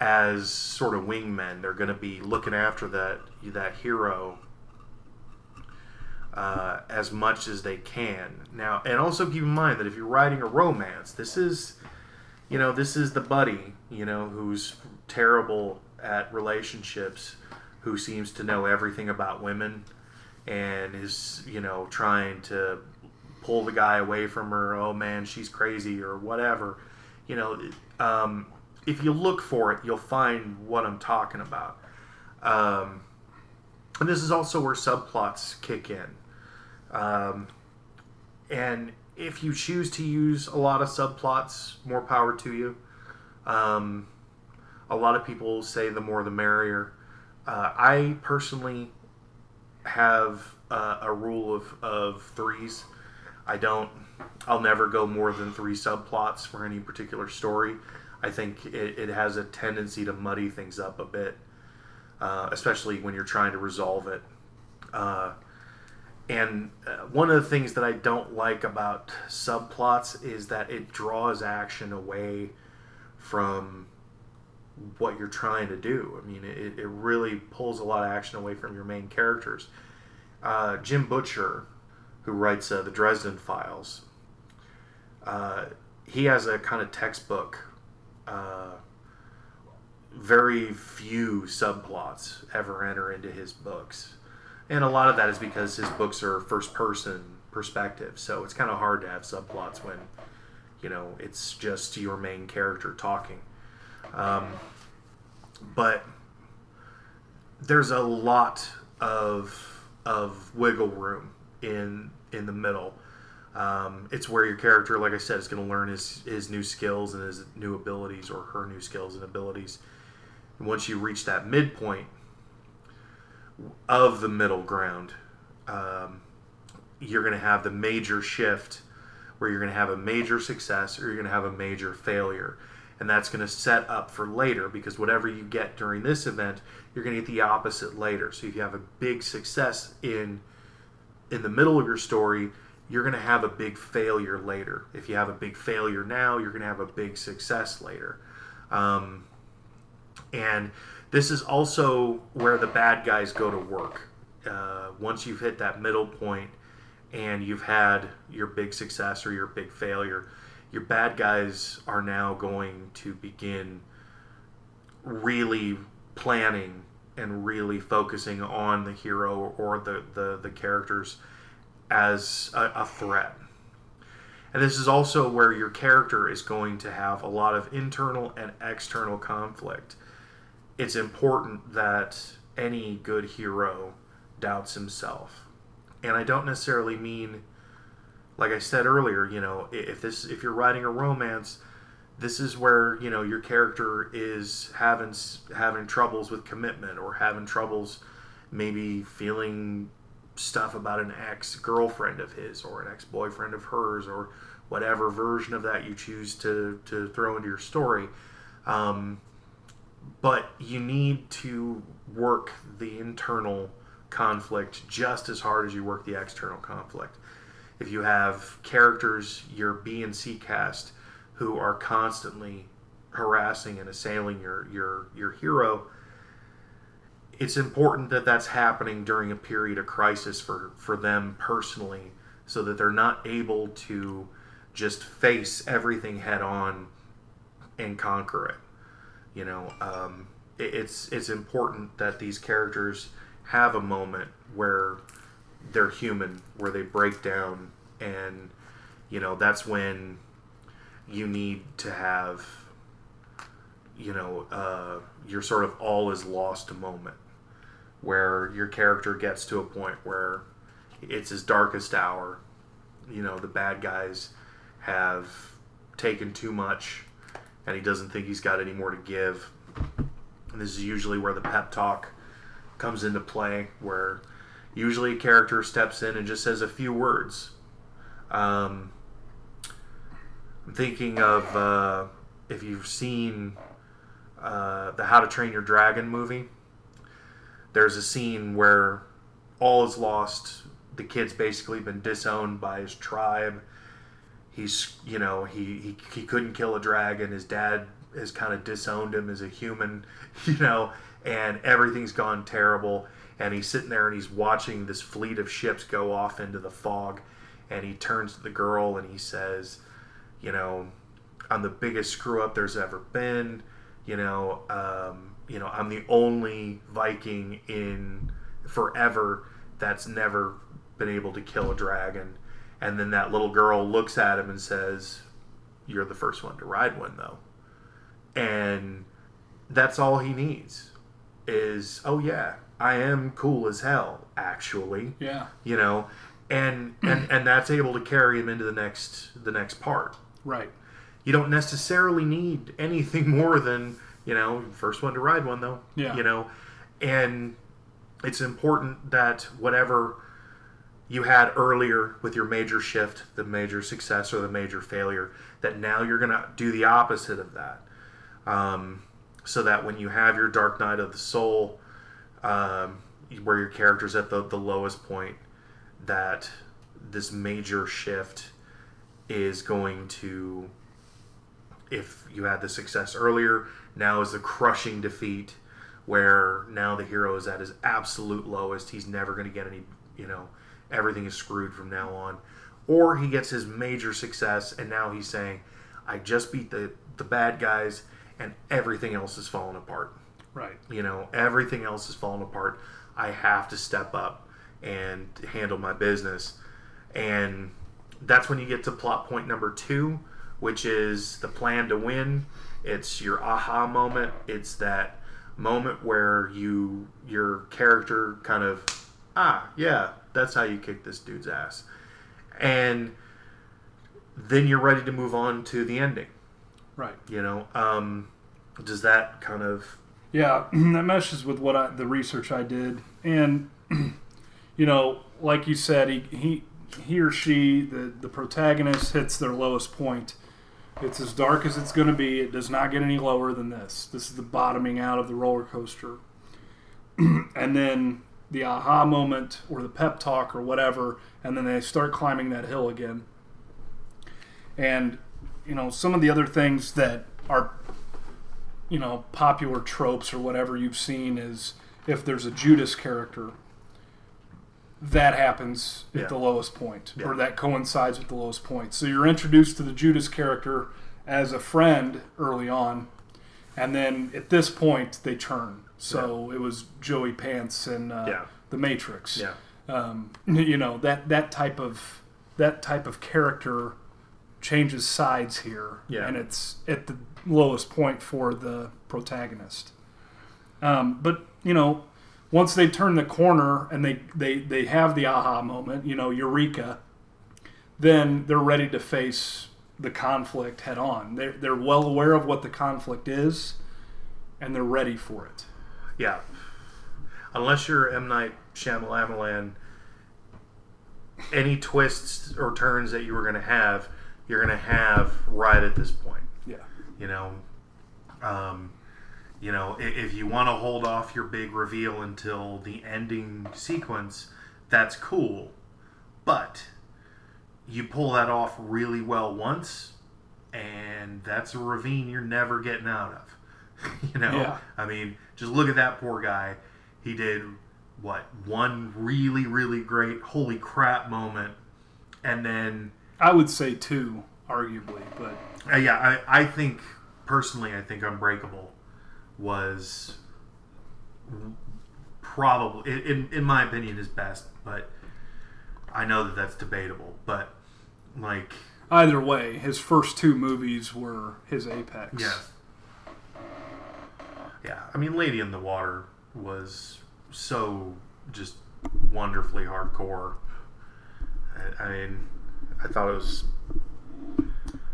as sort of wingmen. They're going to be looking after that hero as much as they can. Now, and also keep in mind that if you're writing a romance, this is the buddy, who's terrible at relationships, who seems to know everything about women and is, trying to pull the guy away from her. Oh man, she's crazy or whatever. If you look for it, you'll find what I'm talking about. And this is also where subplots kick in. Um, and if you choose to use a lot of subplots, more power to you. Um, a lot of people say the more the merrier. I personally have a rule of threes. I'll never go more than three subplots for any particular story. I think it has a tendency to muddy things up a bit, especially when you're trying to resolve it. And one of the things that I don't like about subplots is that it draws action away from what you're trying to do. I mean, it really pulls a lot of action away from your main characters. Jim Butcher, who writes the Dresden Files, he has a kind of textbook, very few subplots ever enter into his books. And a lot of that is because his books are first-person perspective, so it's kind of hard to have subplots when, it's just your main character talking. But there's a lot of wiggle room in the middle. It's where your character, like I said, is going to learn his new skills and his new abilities, or her new skills and abilities. And once you reach that midpoint of the middle ground, you're going to have the major shift where you're going to have a major success or you're going to have a major failure. And that's going to set up for later, because whatever you get during this event, you're going to get the opposite later. So if you have a big success in the middle of your story, you're going to have a big failure later. If you have a big failure now, you're going to have a big success later. And this is also where the bad guys go to work. Once you've hit that middle point and you've had your big success or your big failure, your bad guys are now going to begin really planning and really focusing on the hero or the characters as a threat. And this is also where your character is going to have a lot of internal and external conflict. It's important that any good hero doubts himself. And I don't necessarily mean, like I said earlier, if you're writing a romance, this is where, your character is having troubles with commitment, or having troubles maybe feeling stuff about an ex-girlfriend of his or an ex-boyfriend of hers, or whatever version of that you choose to throw into your story. But you need to work the internal conflict just as hard as you work the external conflict. If you have characters, your B and C cast, who are constantly harassing and assailing your hero, it's important that that's happening during a period of crisis for them personally, so that they're not able to just face everything head on and conquer it. It's important that these characters have a moment where they're human, where they break down, and that's when you need to have your sort of all is lost moment, where your character gets to a point where it's his darkest hour. The bad guys have taken too much and he doesn't think he's got any more to give. And this is usually where the pep talk comes into play, where usually a character steps in and just says a few words. I'm thinking of if you've seen the How to Train Your Dragon movie. There's a scene where all is lost. The kid's basically been disowned by his tribe. He's, he couldn't kill a dragon. His dad has kind of disowned him as a human, and everything's gone terrible. And he's sitting there and he's watching this fleet of ships go off into the fog. And he turns to the girl and he says, I'm the biggest screw up there's ever been. I'm the only Viking in forever that's never been able to kill a dragon. And then that little girl looks at him and says, you're the first one to ride one, though. And that's all he needs is, oh yeah, I am cool as hell, actually. Yeah. and that's able to carry him into the next part. Right. You don't necessarily need anything more than, first one to ride one, though. Yeah. And it's important that whatever you had earlier with your major shift, the major success or the major failure, that now you're going to do the opposite of that. So that when you have your Dark Night of the Soul, where your character's at the lowest point, that this major shift is going to, if you had the success earlier, now is the crushing defeat, where now the hero is at his absolute lowest. He's never going to get any, everything is screwed from now on. Or he gets his major success, and now he's saying, I just beat the bad guys, and everything else is falling apart. Right. Everything else is falling apart. I have to step up and handle my business. And that's when you get to plot point number 2, which is the plan to win. It's your aha moment. It's that moment where your character kind of, yeah, that's how you kick this dude's ass. And then you're ready to move on to the ending. Right. Does that kind of... Yeah, that meshes with the research I did. And, like you said, he or she, the protagonist, hits their lowest point. It's as dark as it's going to be. It does not get any lower than this. This is the bottoming out of the roller coaster. And then the aha moment or the pep talk or whatever, and then they start climbing that hill again. And, some of the other things that are, popular tropes or whatever you've seen is if there's a Judas character, that happens at the lowest point, or that coincides with the lowest point. So you're introduced to the Judas character as a friend early on, and then at this point they turn. So it was Joey Pants and The Matrix. Yeah. That type of character changes sides here, and it's at the lowest point for the protagonist. But once they turn the corner and they have the aha moment, eureka, then they're ready to face the conflict head on. They're well aware of what the conflict is, and they're ready for it. Yeah. Unless you're M. Night Shyamalan, any twists or turns that you were going to have, you're going to have right at this point. Yeah. If you want to hold off your big reveal until the ending sequence, that's cool. But you pull that off really well once, and that's a ravine you're never getting out of. Yeah. I mean, just look at that poor guy. He did, one really, really great holy crap moment, and then... I would say 2, arguably, but... I think, personally, Unbreakable was probably, in my opinion, his best, but I know that that's debatable. But, either way, his first 2 movies were his apex. Yeah. Yeah, I mean, Lady in the Water was so just wonderfully hardcore. I mean, I thought it was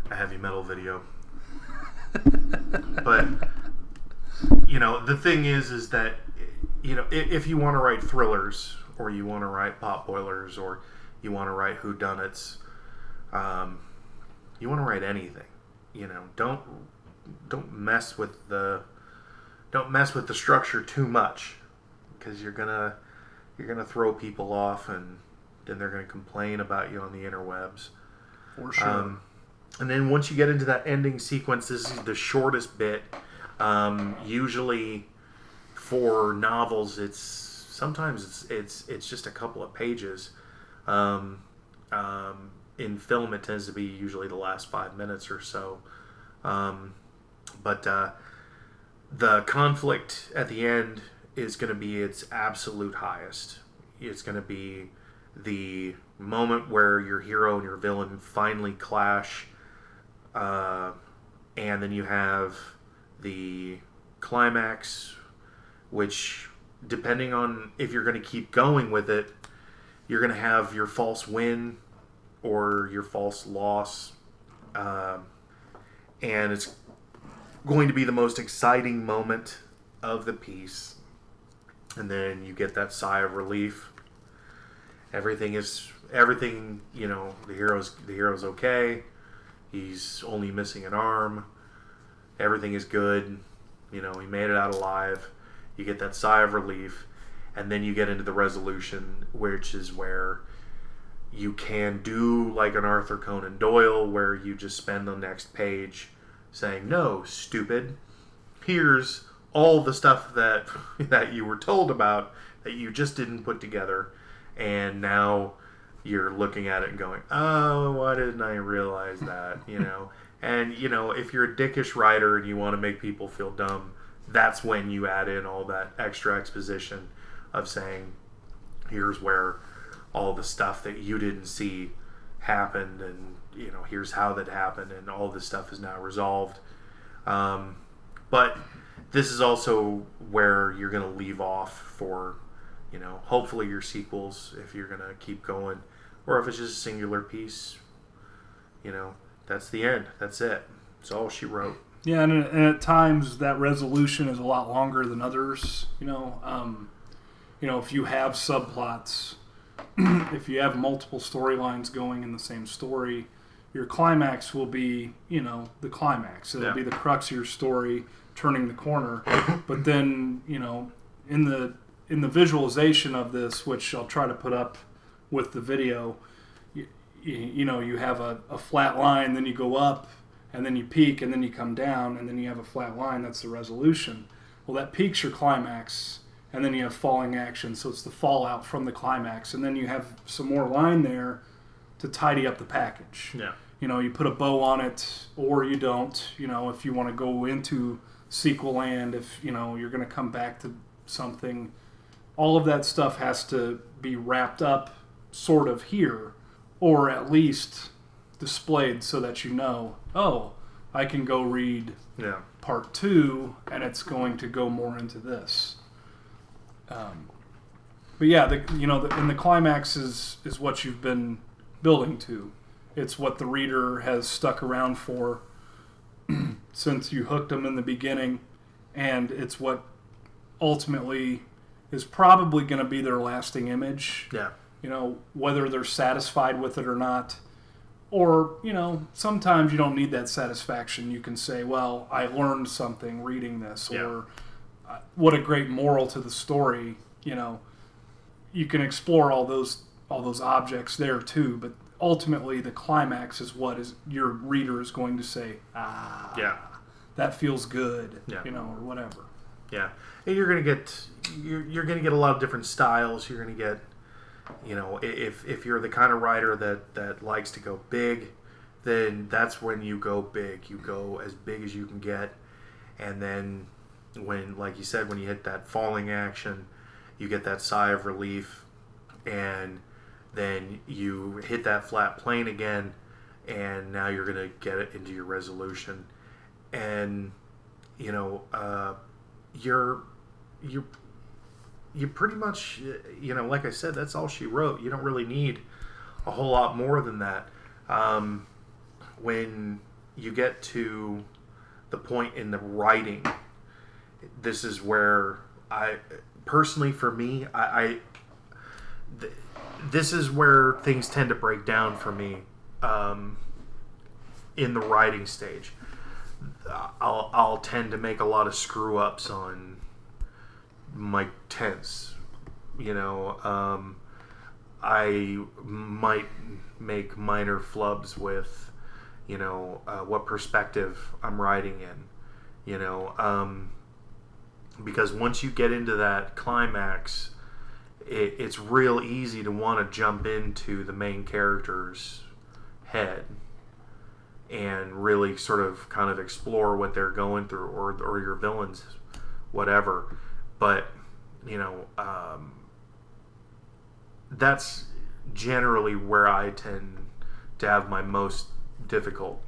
a heavy metal video. But, the thing is that, if you want to write thrillers, or you want to write pot boilers, or you want to write whodunits, you want to write anything. Don't mess with the structure too much, because you're gonna throw people off, and then they're gonna complain about you on the interwebs. For sure. And then once you get into that ending sequence, this is the shortest bit. Usually, for novels, sometimes it's just a couple of pages. In film, it tends to be usually the last 5 minutes or so. But the conflict at the end is going to be its absolute highest. It's going to be the moment where your hero and your villain finally clash, and then you have the climax, which, depending on if you're going to keep going with it, you're going to have your false win or your false loss. And it's going to be the most exciting moment of the piece. And then you get that sigh of relief. Everything, you know, the hero's okay. He's only missing an arm. Everything is good. You know, he made it out alive. You get that sigh of relief. And then you get into the resolution, which is where you can do like an Arthur Conan Doyle, where you just spend the next page saying, no, stupid. Here's all the stuff that you were told about that you just didn't put together. And now you're looking at it and going, oh, why didn't I realize that? You know? And, you know, if you're a dickish writer and you want to make people feel dumb, that's when you add in all that extra exposition of saying, here's where all the stuff that you didn't see happened, and, you know, here's how that happened, and all this stuff is now resolved. But this is also where you're going to leave off for, you know, hopefully your sequels, if you're going to keep going, or if it's just a singular piece, you know, that's the end. That's it. That's all she wrote. Yeah, and at times that resolution is a lot longer than others. You know, if you have subplots, if you have multiple storylines going in the same story, your climax will be, you know, the climax. It'll be the crux of your story, turning the corner. But then, you know, in the visualization of this, which I'll try to put up with the video, you know, you have a flat line, then you go up, and then you peak, and then you come down, and then you have a flat line. That's the resolution. Well, that peaks your climax, and then you have falling action, so it's the fallout from the climax, and then you have some more line there to tidy up the package. Yeah. You know, you put a bow on it, or you don't. You know, if you want to go into sequel land, if, you know, you're going to come back to something, all of that stuff has to be wrapped up sort of here, or at least displayed so that you know, oh, I can go read part 2, and it's going to go more into this. But yeah, and the climax is what you've been building to. It's what the reader has stuck around for since you hooked them in the beginning, and it's what ultimately is probably going to be their lasting image. Yeah. You know, whether they're satisfied with it or not. Or, you know, sometimes you don't need that satisfaction. You can say, well, I learned something reading this, or what a great moral to the story. You know, you can explore all those objects there too, but ultimately the climax is what is your reader is going to say, that feels good, you know, or whatever. Yeah. And you're gonna get a lot of different styles. You're gonna get, you know, if you're the kind of writer that likes to go big, then that's when you go big. You go as big as you can get, and then when, like you said, when you hit that falling action, you get that sigh of relief, and then you hit that flat plane again, and now you're gonna get it into your resolution, and, you know, you're pretty much, you know, like I said, that's all she wrote. You don't really need a whole lot more than that. When you get to the point in the writing, this is where personally for me, this is where things tend to break down for me in the writing stage. I'll tend to make a lot of screw ups on my tense, you know. I might make minor flubs with, you know, what perspective I'm writing in, you know, because once you get into that climax, it's real easy to want to jump into the main character's head and really sort of kind of explore what they're going through, or your villains, whatever. But, you know, that's generally where I tend to have my most difficult,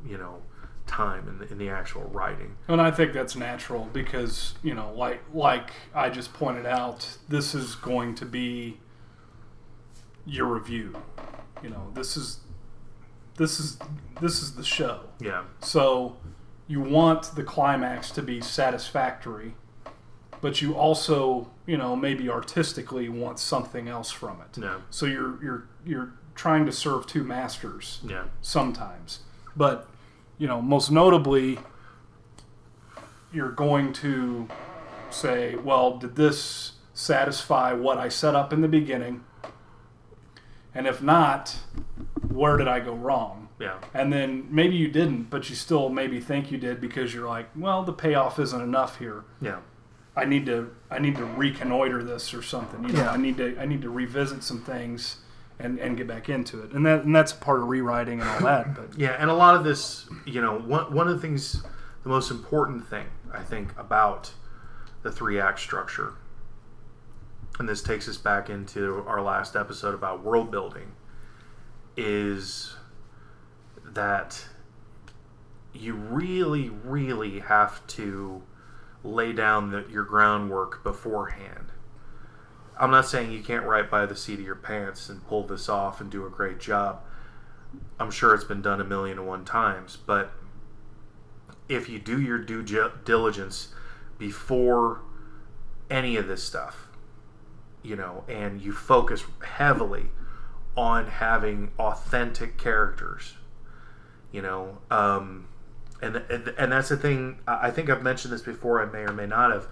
you know, time in the actual writing. And I think that's natural because, you know, like I just pointed out, this is going to be your review. This is the show. Yeah. So you want the climax to be satisfactory, but you also, maybe artistically want something else from it. Yeah. So you're trying to serve two masters. Yeah. Sometimes, but most notably, you're going to say, well, did this satisfy what I set up in the beginning? And if not, where did I go wrong? Yeah. And then maybe you didn't, but you still maybe think you did because you're like, well, the payoff isn't enough here. Yeah. I need to reconnoiter this or something. I need to revisit some things and get back into it. And that's part of rewriting and all that. But yeah, and a lot of this, one of the things, the most important thing I think about the 3-act structure, and this takes us back into our last episode about world building, is that you really, really have to lay down your groundwork beforehand. I'm not saying you can't write by the seat of your pants and pull this off and do a great job. I'm sure it's been done 1,000,001 times, but if you do your due diligence before any of this stuff, and you focus heavily on having authentic characters, and that's the thing. I think I've mentioned this before. I may or may not have,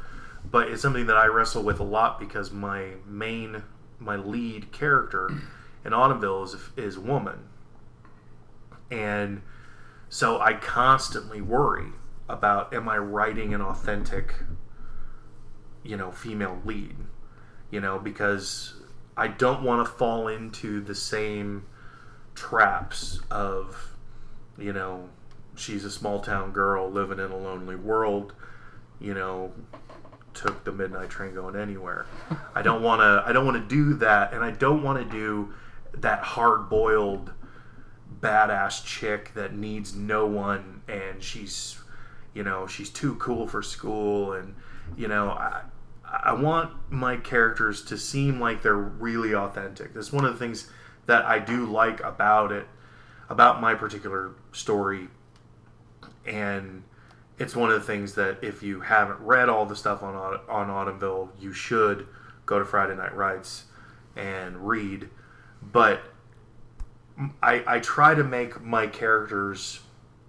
but it's something that I wrestle with a lot because my lead character in Autumnville is a woman, and so I constantly worry about, am I writing an authentic, female lead, because I don't want to fall into the same traps of, she's a small town girl living in a lonely world, took the midnight train going anywhere. I don't want to do that, and I don't want to do that hard-boiled badass chick that needs no one, and she's too cool for school, and I want my characters to seem like they're really authentic. That's one of the things that I do like about my particular story, and it's one of the things that if you haven't read all the stuff on Autumnville, you should go to Friday Night Rights and read. But I try to make my characters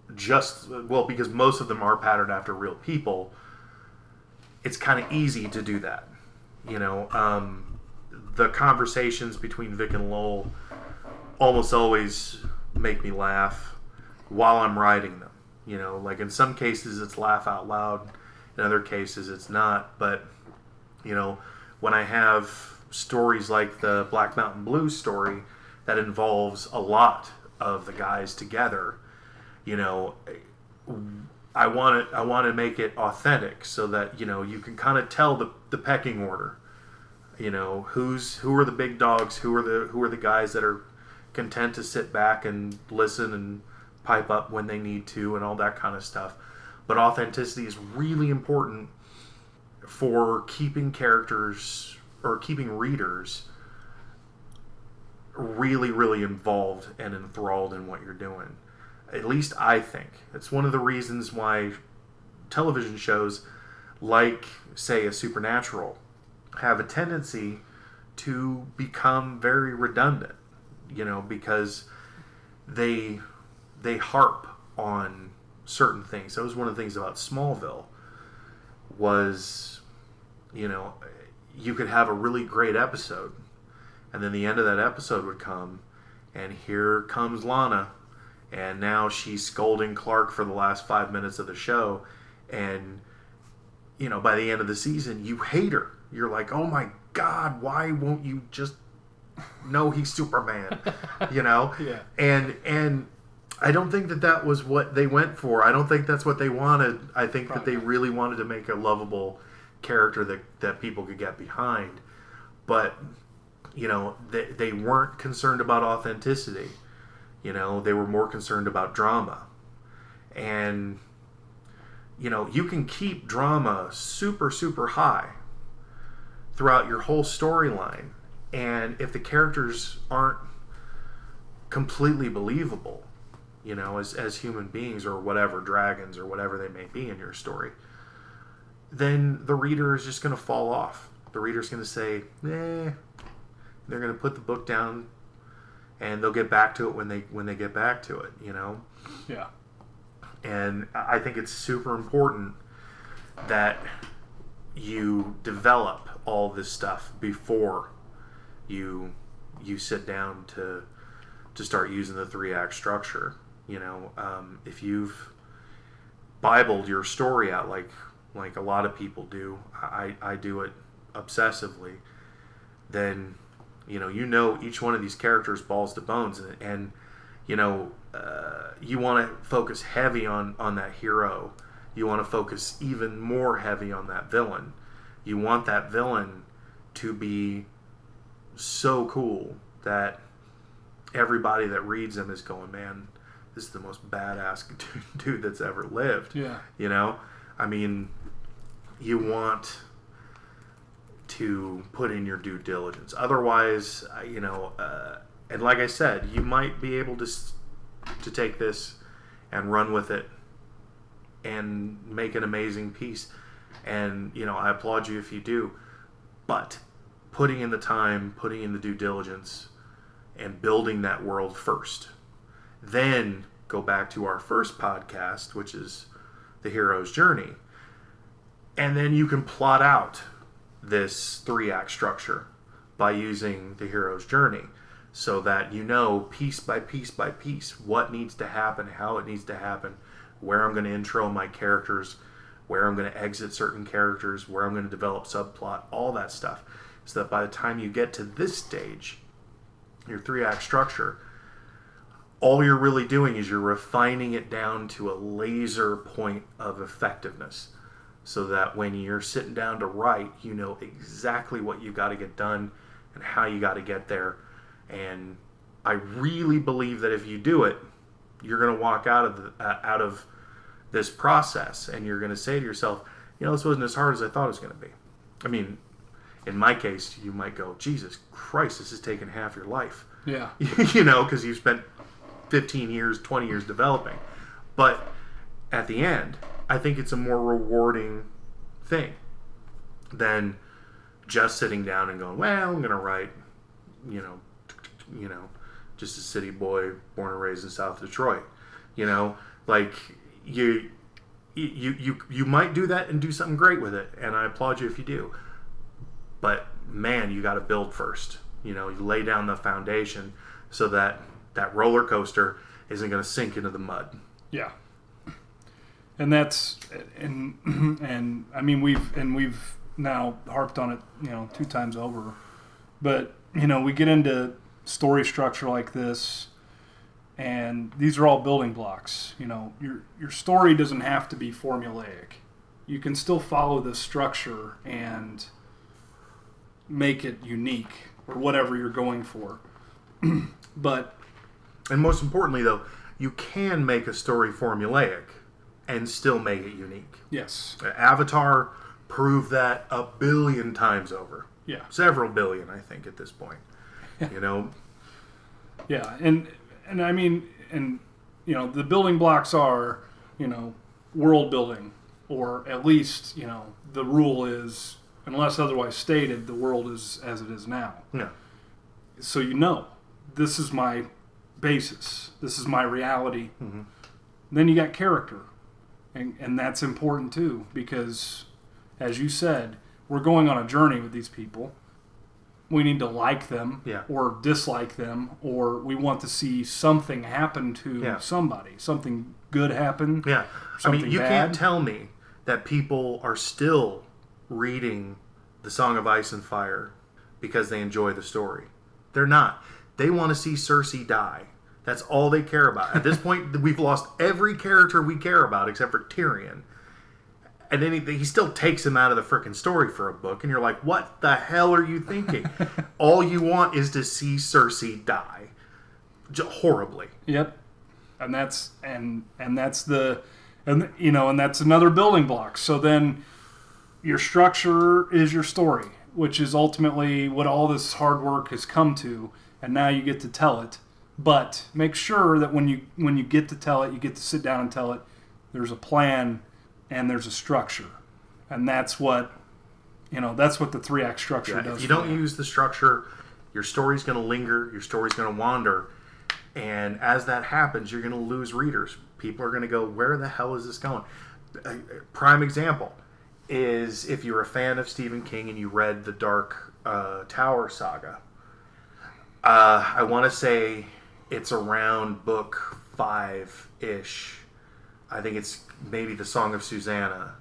because most of them are patterned after real people. It's kind of easy to do that. The conversations between Vic and Lowell almost always make me laugh while I'm writing them. Like in some cases it's laugh out loud, in other cases it's not. But, when I have stories like the Black Mountain Blues story that involves a lot of the guys together, I want to make it authentic so that, you can kind of tell the pecking order. Who are the big dogs, who are the guys that are content to sit back and listen and pipe up when they need to and all that kind of stuff. But authenticity is really important for keeping characters or keeping readers really, really involved and enthralled in what you're doing. At least I think. It's one of the reasons why television shows like, say, a Supernatural have a tendency to become very redundant, because they harp on certain things. That was one of the things about Smallville was, you could have a really great episode, and then the end of that episode would come, and here comes Lana, and now she's scolding Clark for the last 5 minutes of the show, and, by the end of the season, you hate her. You're like, oh my God, why won't you just know he's Superman? Yeah. And I don't think that was what they went for. I don't think that's what they wanted. I think that they really wanted to make a lovable character that people could get behind. But, they weren't concerned about authenticity. They were more concerned about drama. And, you can keep drama super, super high throughout your whole storyline And if the characters aren't completely believable, you know, as human beings or whatever, dragons or whatever they may be in your story, then the reader is just going to fall off. The reader's going to say, eh. They're going to put the book down, and they'll get back to it when they get back to it, you know? Yeah. And I think it's super important that you develop all this stuff before you sit down to start using the 3-act structure. You know, if you've Bibled your story out like a lot of people do, I do it obsessively, then you know each one of these characters balls to bones, and you know you want to focus heavy on that hero. You want to focus even more heavy on that villain. You want that villain to be so cool that everybody that reads him is going, man, this is the most badass dude that's ever lived. Yeah. You know? I mean, you want to put in your due diligence. Otherwise, you know, and like I said, you might be able to take this and run with it and make an amazing piece. And, you know, I applaud you if you do. But putting in the time, putting in the due diligence, and building that world first. Then go back to our first podcast, which is the hero's journey. And then you can plot out this 3-act structure by using the hero's journey, so that you know piece by piece by piece what needs to happen, how it needs to happen, where I'm going to intro my characters, where I'm going to exit certain characters, where I'm going to develop subplot, all that stuff. So that by the time you get to this stage, your 3-act structure, all you're really doing is you're refining it down to a laser point of effectiveness, so that when you're sitting down to write, you know exactly what you got to get done and how you got to get there. And I really believe that if you do it, you're going to walk out of this process, and you're going to say to yourself, you know, this wasn't as hard as I thought it was going to be. I mean, in my case, you might go, Jesus Christ, this has taken half your life. Yeah. You know, because you've spent 15 years, 20 years developing. But at the end, I think it's a more rewarding thing than just sitting down and going, well, I'm going to write, you know, just a city boy born and raised in South Detroit. You know, like you might do that and do something great with it, and I applaud you if you do. But man, you got to build first. You know, you lay down the foundation so that that roller coaster isn't going to sink into the mud. Yeah. And that's and I mean we've now harped on it, you know, 2 times over. But, you know, we get into story structure like this, and these are all building blocks. You know, your story doesn't have to be formulaic. You can still follow this structure and make it unique or whatever you're going for. But and most importantly, though, you can make a story formulaic and still make it unique. yes. Avatar proved that a billion times over. Yeah. Several billion, I think, at this point. You know? Yeah, and I mean, and you know, the building blocks are, you know, world building, or at least, you know, the rule is, unless otherwise stated, the world is as it is now. Yeah. So you know, this is my basis. This is my reality. Mm-hmm. Then you got character, and that's important too, because, as you said, we're going on a journey with these people. We need to like them, yeah, or dislike them, or we want to see something happen to somebody, something good happen. Yeah, I mean, you bad. can't tell me that people are still reading The Song of Ice and Fire because they enjoy the story. They're not. They want to see Cersei die. That's all they care about. At this point, we've lost every character we care about except for Tyrion. And then he still takes him out of the frickin' story for a book, and you're like, what the hell are you thinking? All you want is to see Cersei die. Horribly. Yep. And that's the you know, and that's another building block. So then your structure is your story. which is ultimately what all this hard work has come to, and now you get to tell it. But make sure that when you get to tell it, you get to sit down and tell it. There's a plan and there's a structure, and that's what the 3-act structure does. If you don't use the structure, your story's going to linger, your story's going to wander, and as that happens, you're going to lose readers. People are going to go, "Where the hell is this going?" A prime example is if you're a fan of Stephen King and you read the Dark Tower saga. I want to say it's around book 5-ish. I think it's maybe the Song of Susanna,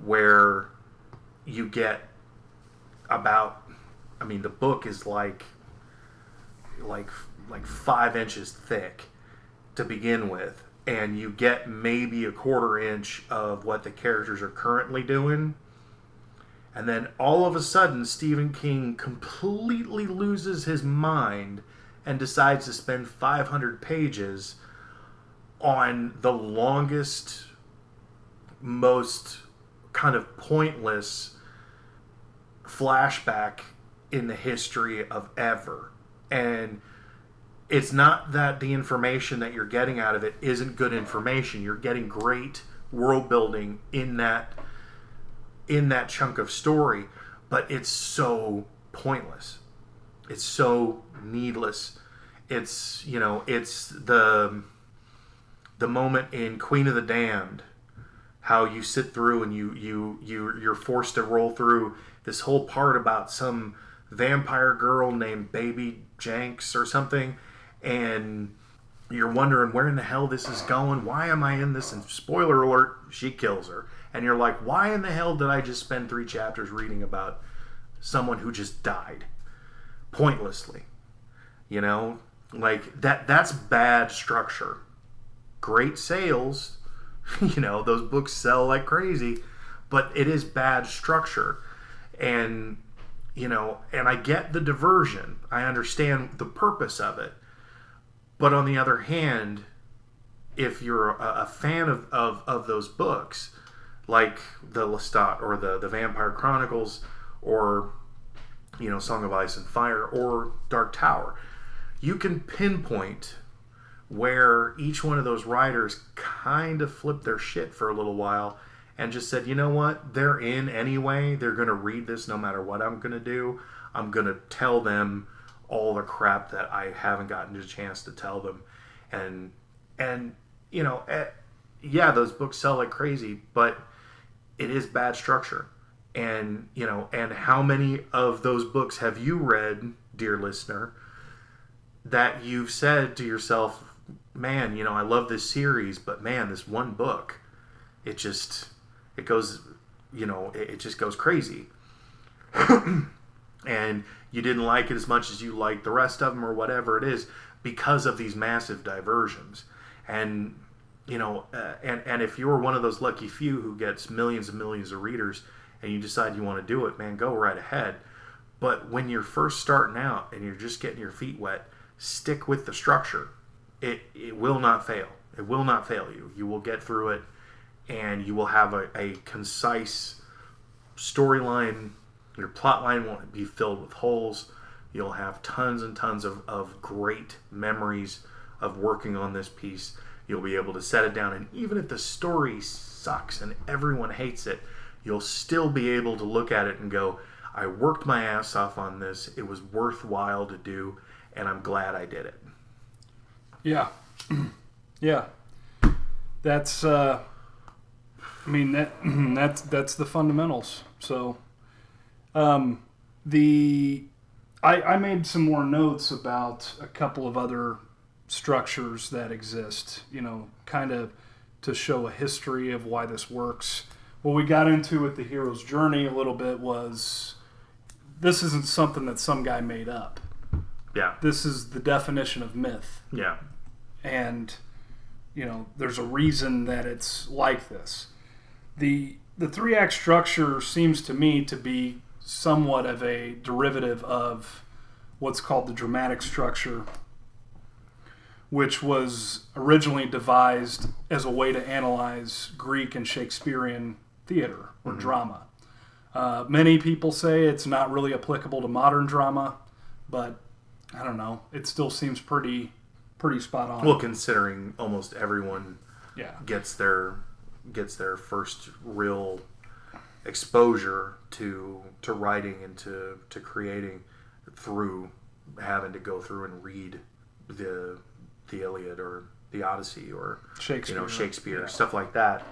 where you get about, the book is like 5 inches thick to begin with, and you get maybe a 1/4 inch of what the characters are currently doing, and then all of a sudden Stephen King completely loses his mind and decides to spend 500 pages on the longest, most kind of pointless flashback in the history of ever. And it's not that the information that you're getting out of it isn't good information. You're getting great world building in that chunk of story, but it's so pointless. It's so needless. It's the moment in Queen of the Damned, how you sit through and you're forced to roll through this whole part about some vampire girl named Baby Jenks or something, and you're wondering where in the hell this is going. Why am I in this? And spoiler alert, she kills her. And you're like, why in the hell did I just spend 3 chapters reading about someone who just died pointlessly? Like that's bad structure. Great sales, those books sell like crazy, but it is bad structure. And and I get the diversion. I understand the purpose of it. But on the other hand, if you're a fan of those books, like the Lestat or the Vampire Chronicles or Song of Ice and Fire or Dark Tower, you can pinpoint where each one of those writers kind of flipped their shit for a little while and just said, you know what, they're in anyway, they're going to read this no matter what I'm going to do. I'm going to tell them all the crap that I haven't gotten a chance to tell them. And yeah, those books sell like crazy, but it is bad structure. And how many of those books have you read, dear listener, that you've said to yourself, man, I love this series, but man, this one book, it just goes crazy. And you didn't like it as much as you liked the rest of them or whatever it is because of these massive diversions. And, and if you're one of those lucky few who gets millions and millions of readers and you decide you want to do it, man, go right ahead. But when you're first starting out and you're just getting your feet wet, stick with the structure. It will not fail. It will not fail you. You will get through it, and you will have a concise storyline. Your plot line won't be filled with holes. You'll have tons and tons of great memories of working on this piece. You'll be able to set it down, and even if the story sucks and everyone hates it, you'll still be able to look at it and go, I worked my ass off on this. It was worthwhile to do, and I'm glad I did it. Yeah. Yeah. That's that's the fundamentals. So I made some more notes about a couple of other structures that exist, kind of to show a history of why this works. What we got into with the hero's journey a little bit was this isn't something that some guy made up. Yeah. This is the definition of myth. Yeah. And, there's a reason that it's like this. The 3-act structure seems to me to be somewhat of a derivative of what's called the dramatic structure, which was originally devised as a way to analyze Greek and Shakespearean theater or drama. Many people say it's not really applicable to modern drama, but I don't know. It still seems pretty spot on. Well, considering almost everyone Yeah. gets their first real exposure to writing and to creating through having to go through and read the Iliad or the Odyssey or Shakespeare Yeah. stuff like that.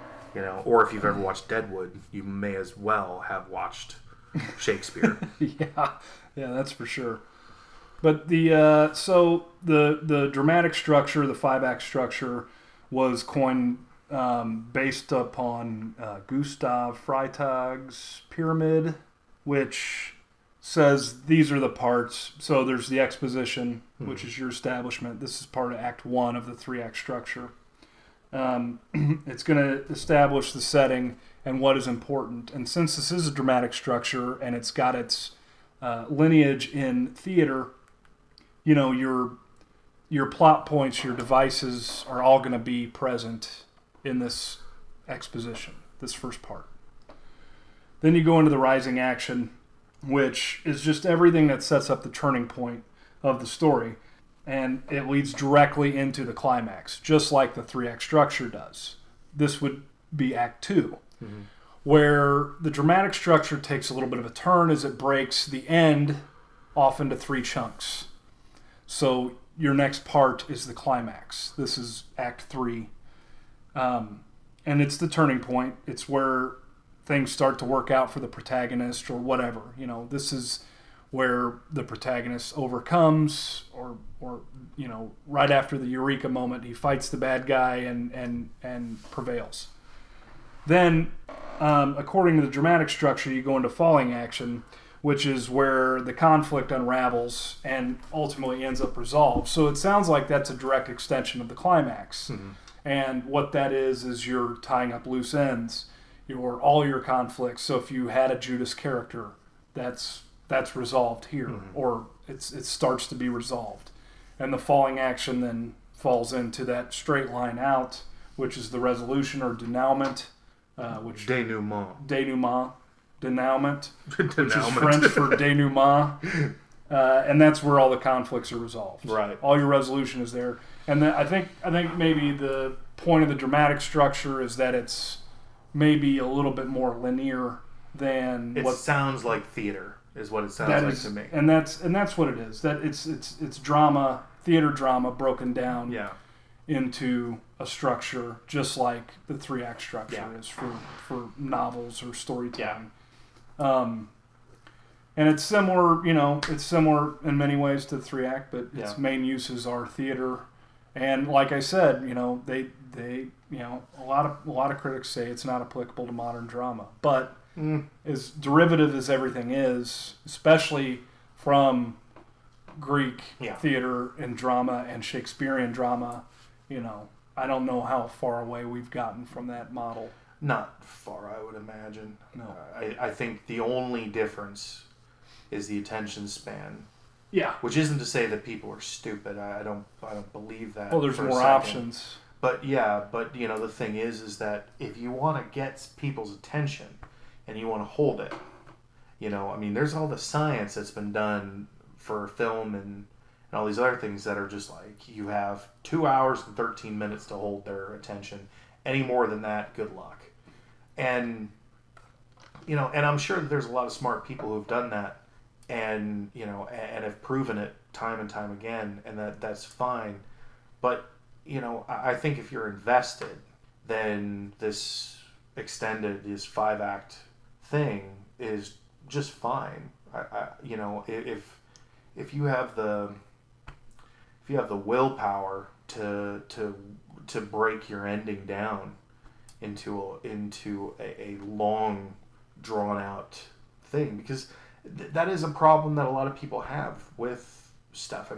Or if you've ever watched Deadwood, you may as well have watched Shakespeare. Yeah, that's for sure. But the dramatic structure, the 5-act structure, was coined based upon Gustav Freytag's pyramid, which says these are the parts. So there's the exposition, which is your establishment. This is part of Act 1 of the 3-act structure. It's going to establish the setting and what is important. And since this is a dramatic structure and it's got its lineage in theater, your plot points, your devices are all going to be present in this exposition, this first part. Then you go into the rising action, which is just everything that sets up the turning point of the story. And it leads directly into the climax, just like the 3-act structure does. This would be Act 2, where the dramatic structure takes a little bit of a turn as it breaks the end off into 3 chunks. So your next part is the climax. This is Act 3. And it's the turning point. It's where things start to work out for the protagonist or whatever. This is where the protagonist overcomes or right after the eureka moment, he fights the bad guy and prevails. Then, according to the dramatic structure, you go into falling action, which is where the conflict unravels and ultimately ends up resolved. So it sounds like that's a direct extension of the climax. And what that is you're tying up loose ends, all your conflicts. So if you had a Judas character, that's resolved here, or it starts to be resolved. And the falling action then falls into that straight line out, which is the resolution or denouement, which denouement, which is French for denouement, and that's where all the conflicts are resolved. Right. All your resolution is there, and then I think maybe the point of the dramatic structure is that it's maybe a little bit more linear than what sounds like theater. Is what it sounds like to me, and that's what it is. That it's drama, theater drama, broken down into a structure, just like the 3-act structure is for novels or storytelling. And it's similar, it's similar in many ways to the 3-act, but its main uses are theater. And like I said, they a lot of critics say it's not applicable to modern drama, but as derivative as everything is, especially from Greek theater and drama and Shakespearean drama, I don't know how far away we've gotten from that model. Not far, I would imagine. No. I think the only difference is the attention span. Yeah. Which isn't to say that people are stupid. I don't believe that. Well, there's more options. But the thing is that if you want to get people's attention and you want to hold it, there's all the science that's been done for film and all these other things that are just like, you have 2 hours and 13 minutes to hold their attention. Any more than that, good luck. And, and I'm sure that there's a lot of smart people who've done that and, and have proven it time and time again, and that's fine. But, I think if you're invested, then this 5-act thing is just fine. If you have the willpower to break your ending down into a long drawn out thing, because that is a problem that a lot of people have with stuff. For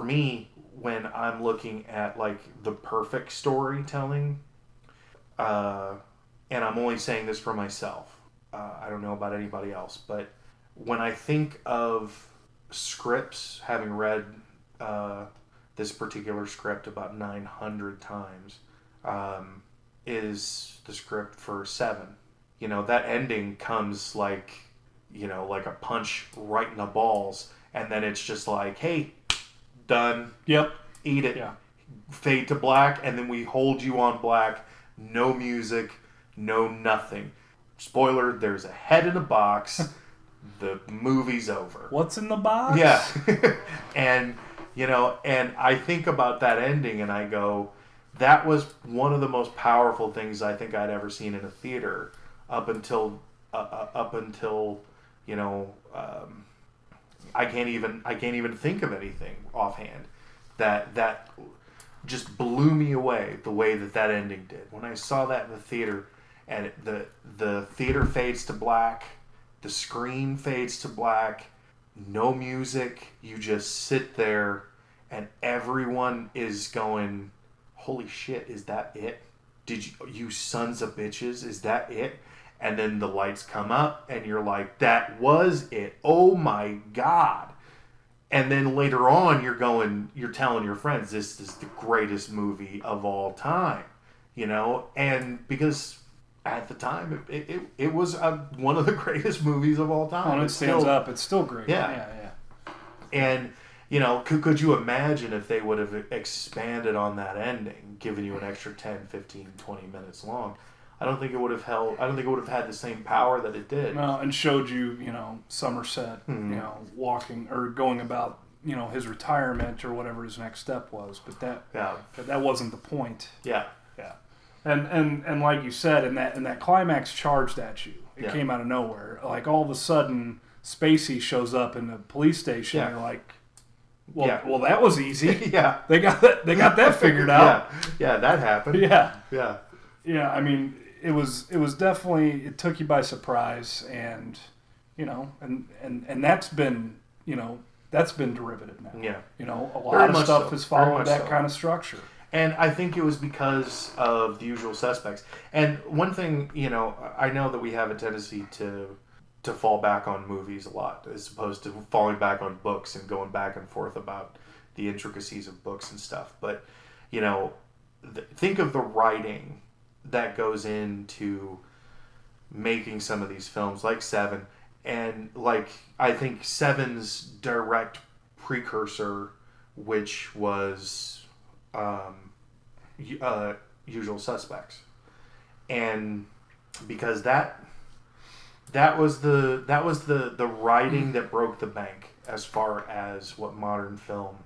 me, when I'm looking at like the perfect storytelling, and I'm only saying this for myself, I don't know about anybody else, but when I think of scripts, having read this particular script about 900 times, is the script for Seven. that ending comes like, like a punch right in the balls, and then it's just like, hey, done. Yep. Eat it. Yeah. Fade to black, and then we hold you on black. No music, no nothing. Spoiler, there's a head in a box. The movie's over. What's in the box? Yeah. And, and I think about that ending and I go, that was one of the most powerful things I think I'd ever seen in a theater up until, I can't even think of anything offhand that just blew me away the way that ending did. When I saw that in the theater, and the theater fades to black, the screen fades to black, no music, you just sit there, and everyone is going, holy shit, is that it? Did you sons of bitches, is that it? And then the lights come up, and you're like, that was it. Oh my God. And then later on, you're telling your friends, this is the greatest movie of all time, and because at the time it was one of the greatest movies of all time. When it stands up, it's still great. Yeah. And could you imagine if they would have expanded on that ending, given you an extra 10, 15, 20 minutes long? I don't think it would have had the same power that it did. No, and showed you, Somerset, Mm-hmm. Walking or going about, his retirement or whatever his next step was. But that wasn't the point. Yeah. Yeah. And like you said, and that climax charged at you. It came out of nowhere. Like all of a sudden, Spacey shows up in the police station. Yeah. And you're like, well, that was easy. Yeah. They got that figured out. Yeah, that happened. Yeah. Yeah. Yeah, I mean, it was definitely, it took you by surprise, and and that's been derivative now. Yeah. A lot of stuff has followed that kind of structure. And I think it was because of The Usual Suspects. And one thing, I know that we have a tendency to fall back on movies a lot, as opposed to falling back on books and going back and forth about the intricacies of books and stuff. But, think of the writing that goes into making some of these films, like Seven, and I think Seven's direct precursor, which was Usual Suspects, and because that was the writing that broke the bank as far as what modern film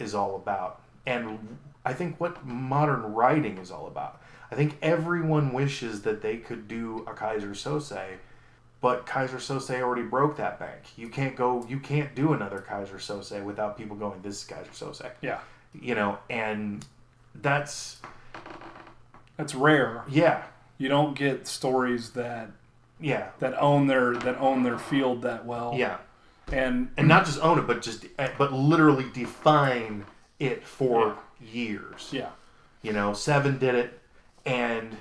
is all about, and I think what modern writing is all about. I think everyone wishes that they could do a Kaiser Sose, but Kaiser Sose already broke that bank. You can't do another Kaiser Sose without people going, this is Kaiser Sose. Yeah. And that's rare. Yeah. You don't get stories that own their field that well. Yeah. And not just own it, but literally define it for years. Yeah. Seven did it. And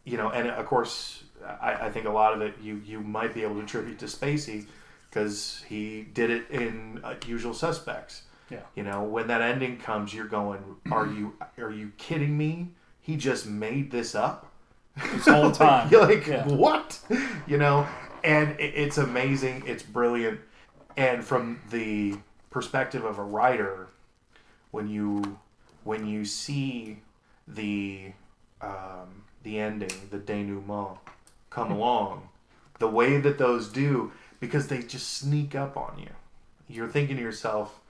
and of course, I think a lot of it you might be able to attribute to Spacey, because he did it in Usual Suspects. Yeah. When that ending comes, you're going, are you kidding me? He just made this up this whole time. You're like, what? And it's amazing. It's brilliant. And from the perspective of a writer, when you see the ending, the denouement, come along, the way that those do, because they just sneak up on you. You're thinking to yourself,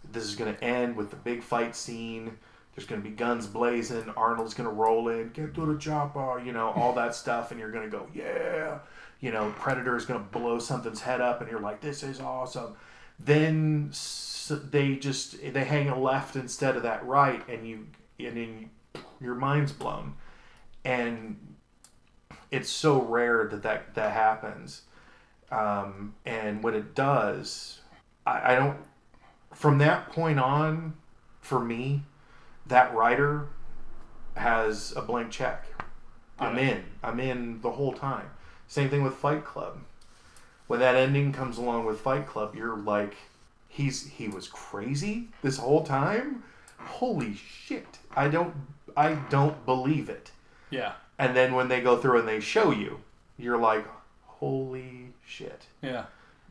this is going to end with the big fight scene. There's going to be guns blazing. Arnold's going to roll in, get to the chopper, all that stuff. And you're going to go, yeah. Predator's going to blow something's head up, and you're like, this is awesome. Then they hang a left instead of that right, and your mind's blown. And it's so rare that happens. And when it does, I don't, from that point on, for me, that writer has a blank check. Yeah. I'm in the whole time. Same thing with Fight Club. When that ending comes along with Fight Club, you're like, he was crazy this whole time? Holy shit. I don't believe it. Yeah. And then when they go through and they show you, you're like, holy shit. Yeah.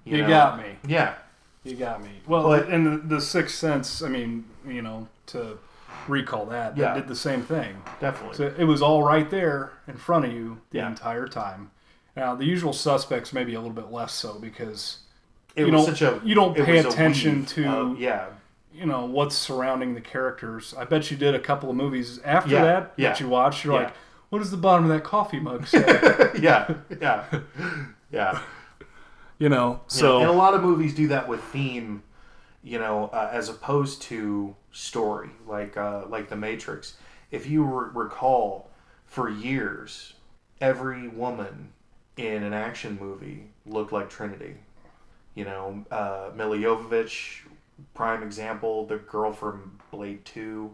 You You know? got me. Yeah. You got me. Well, But- and the Sixth Sense, I mean, to recall that, Yeah. they did the same thing. Definitely. So it was all right there in front of you the Yeah. entire time. Now, The Usual Suspects maybe a little bit less so because It you was don't such a you don't it pay was a attention weave to of- yeah. What's surrounding the characters. I bet you did a couple of movies after Yeah, that yeah, that you watched. You're yeah. like, what does the bottom of that coffee mug say? Yeah. Yeah. Yeah. So and a lot of movies do that with theme, as opposed to story, like The Matrix. If you recall, for years, every woman in an action movie looked like Trinity. Mila Jovovich, prime example, the girl from Blade 2.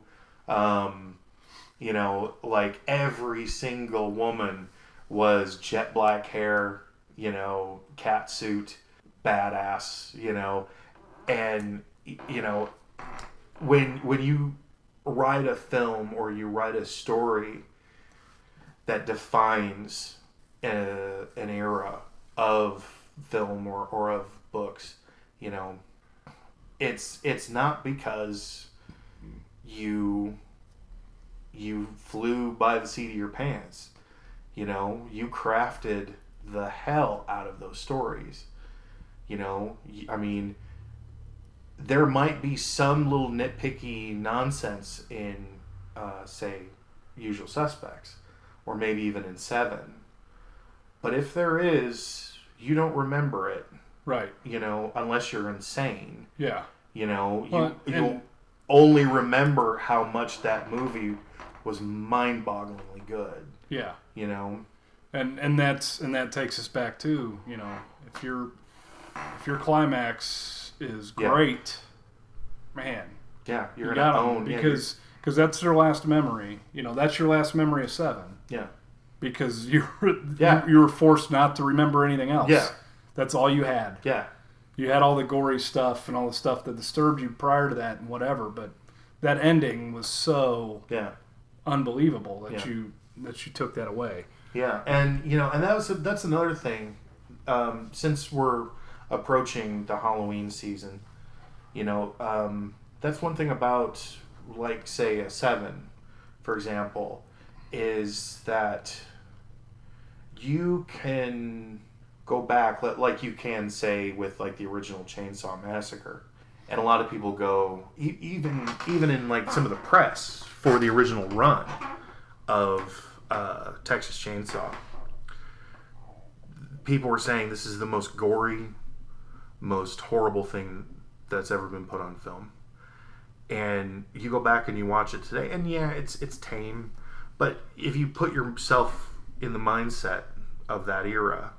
Like every single woman was jet black hair, cat suit, badass, and when you write a film or you write a story that defines an era of film or of books, it's not because you flew by the seat of your pants. You crafted the hell out of those stories. I mean, there might be some little nitpicky nonsense in, say, Usual Suspects, or maybe even in Seven. But if there is, you don't remember it, right. Unless you're insane. Yeah. You'll only remember how much that movie was mind-bogglingly good. Yeah. And that takes us back to, if your climax is great, man. Yeah, you're gonna own because that's their last memory. That's your last memory of Seven. Yeah. Because you were forced not to remember anything else. Yeah. That's all you had. Yeah. You had all the gory stuff and all the stuff that disturbed you prior to that and whatever, but that ending was so unbelievable that you took that away. Yeah, and and that's another thing. Since we're approaching the Halloween season, that's one thing about, like, say, a Seven, for example, is that you can go back, like you can say with, like, the original Chainsaw Massacre, and a lot of people go even in, like, some of the press for the original run of Texas Chainsaw. People were saying this is the most gory, most horrible thing that's ever been put on film. And you go back and you watch it today, and yeah, it's tame, but if you put yourself in the mindset of that era,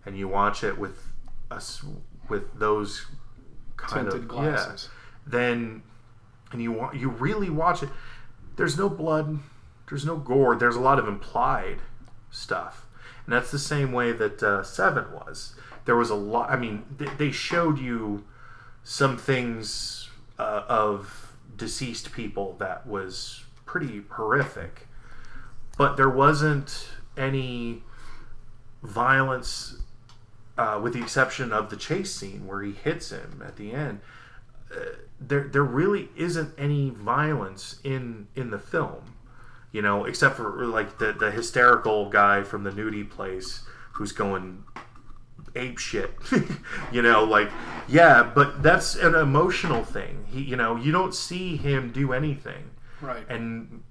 and you watch it with those kind tinted of glasses, then and you really watch it. There's no blood, there's no gore. There's a lot of implied stuff, and that's the same way that Seven was. There was a lot. I mean, they showed you some things of deceased people that was pretty horrific, but there wasn't any violence, with the exception of the chase scene where he hits him at the end. There really isn't any violence in the film, except for, like, the hysterical guy from the nudie place who's going ape shit. But that's an emotional thing. You don't see him do anything. Right. And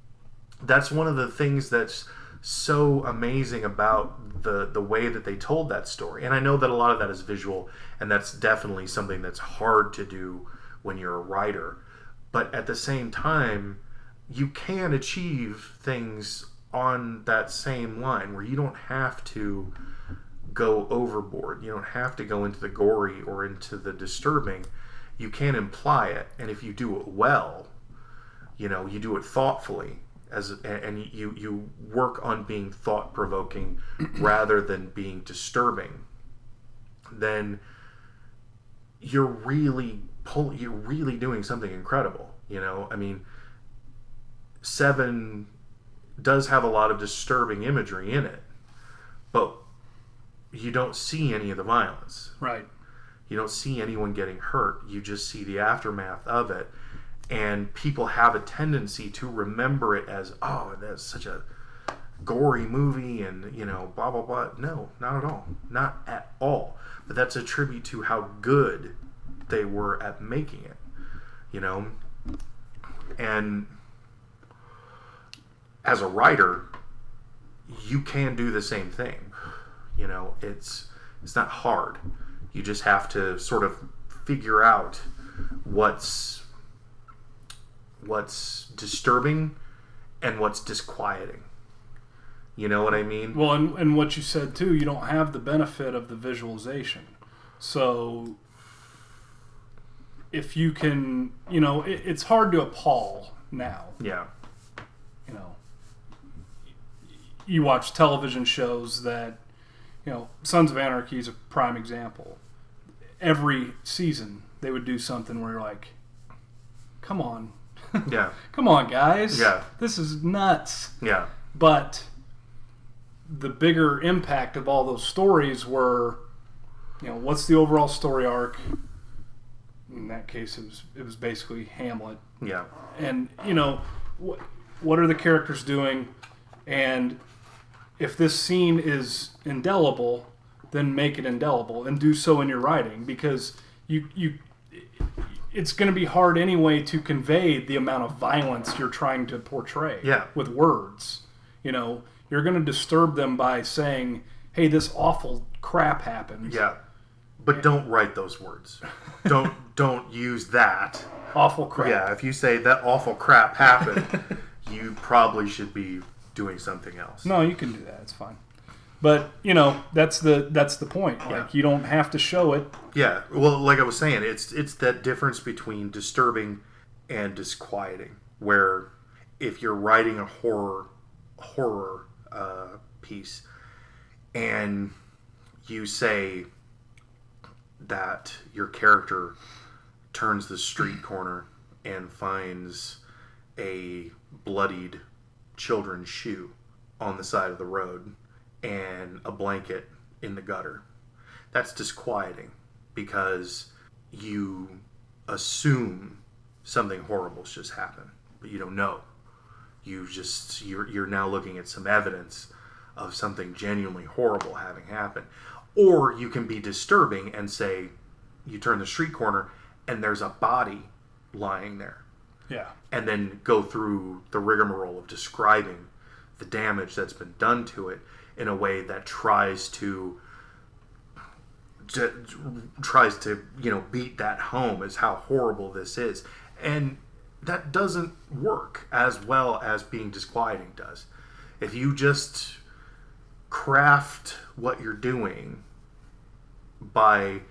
that's one of the things that's so amazing about the way that they told that story. And I know that a lot of that is visual, and that's definitely something that's hard to do when you're a writer. But at the same time, you can achieve things on that same line where you don't have to go overboard. You don't have to go into the gory or into the disturbing. You can imply it, and if you do it well, you do it thoughtfully, and you work on being thought-provoking rather than being disturbing, then you're really doing something incredible. I mean, Seven does have a lot of disturbing imagery in it, but you don't see any of the violence. Right. You don't see anyone getting hurt. You just see the aftermath of it. And people have a tendency to remember it as, oh, that's such a gory movie and, blah, blah, blah. No, not at all. Not at all. But that's a tribute to how good they were at making it, And as a writer, you can do the same thing. It's not hard. You just have to sort of figure out what's disturbing and what's disquieting. You know what I mean? Well, and what you said too, you don't have the benefit of the visualization. So if you can, it's hard to appall now. Yeah. You watch television shows that, Sons of Anarchy is a prime example. Every season they would do something where you're like, come on. Yeah. Come on, guys. Yeah. This is nuts. Yeah. But the bigger impact of all those stories were, what's the overall story arc? In that case, it was basically Hamlet. Yeah. And, what are the characters doing? And if this scene is indelible, then make it indelible and do so in your writing, because it's going to be hard anyway to convey the amount of violence you're trying to portray with words. You're going to disturb them by saying, hey, this awful crap happened. Yeah. But don't write those words. Don't use that. Awful crap. Yeah, if you say that awful crap happened, you probably should be doing something else. No, you can do that. It's fine. But, that's the point. Yeah. Like, you don't have to show it. Yeah. Well, like I was saying, it's that difference between disturbing and disquieting, where if you're writing a horror piece and you say that your character turns the street corner and finds a bloodied children's shoe on the side of the road and a blanket in the gutter, that's disquieting because you assume something horrible's just happened, but you don't know. You're now looking at some evidence of something genuinely horrible having happened. Or you can be disturbing and say, you turn the street corner and there's a body lying there. Yeah. And then go through the rigmarole of describing the damage that's been done to it in a way that tries to beat that home as how horrible this is. And that doesn't work as well as being disquieting does. If you just craft what you're doing by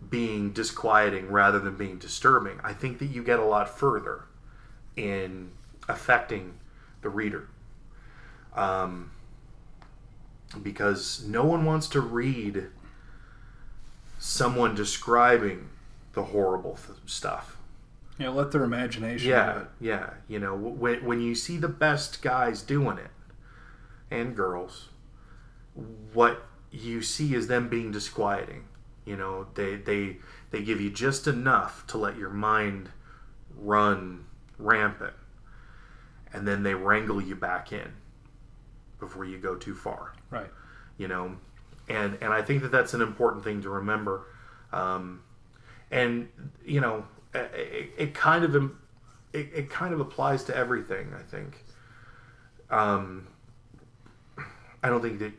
being disquieting rather than being disturbing, I think that you get a lot further in affecting the reader. Because no one wants to read someone describing the horrible stuff. Yeah, let their imagination. Yeah. When you see the best guys doing it, and girls, what you see is them being disquieting. They give you just enough to let your mind run rampant, and then they wrangle you back in before you go too far. Right. And I think that that's an important thing to remember. It kind of applies to everything, I think. I don't think that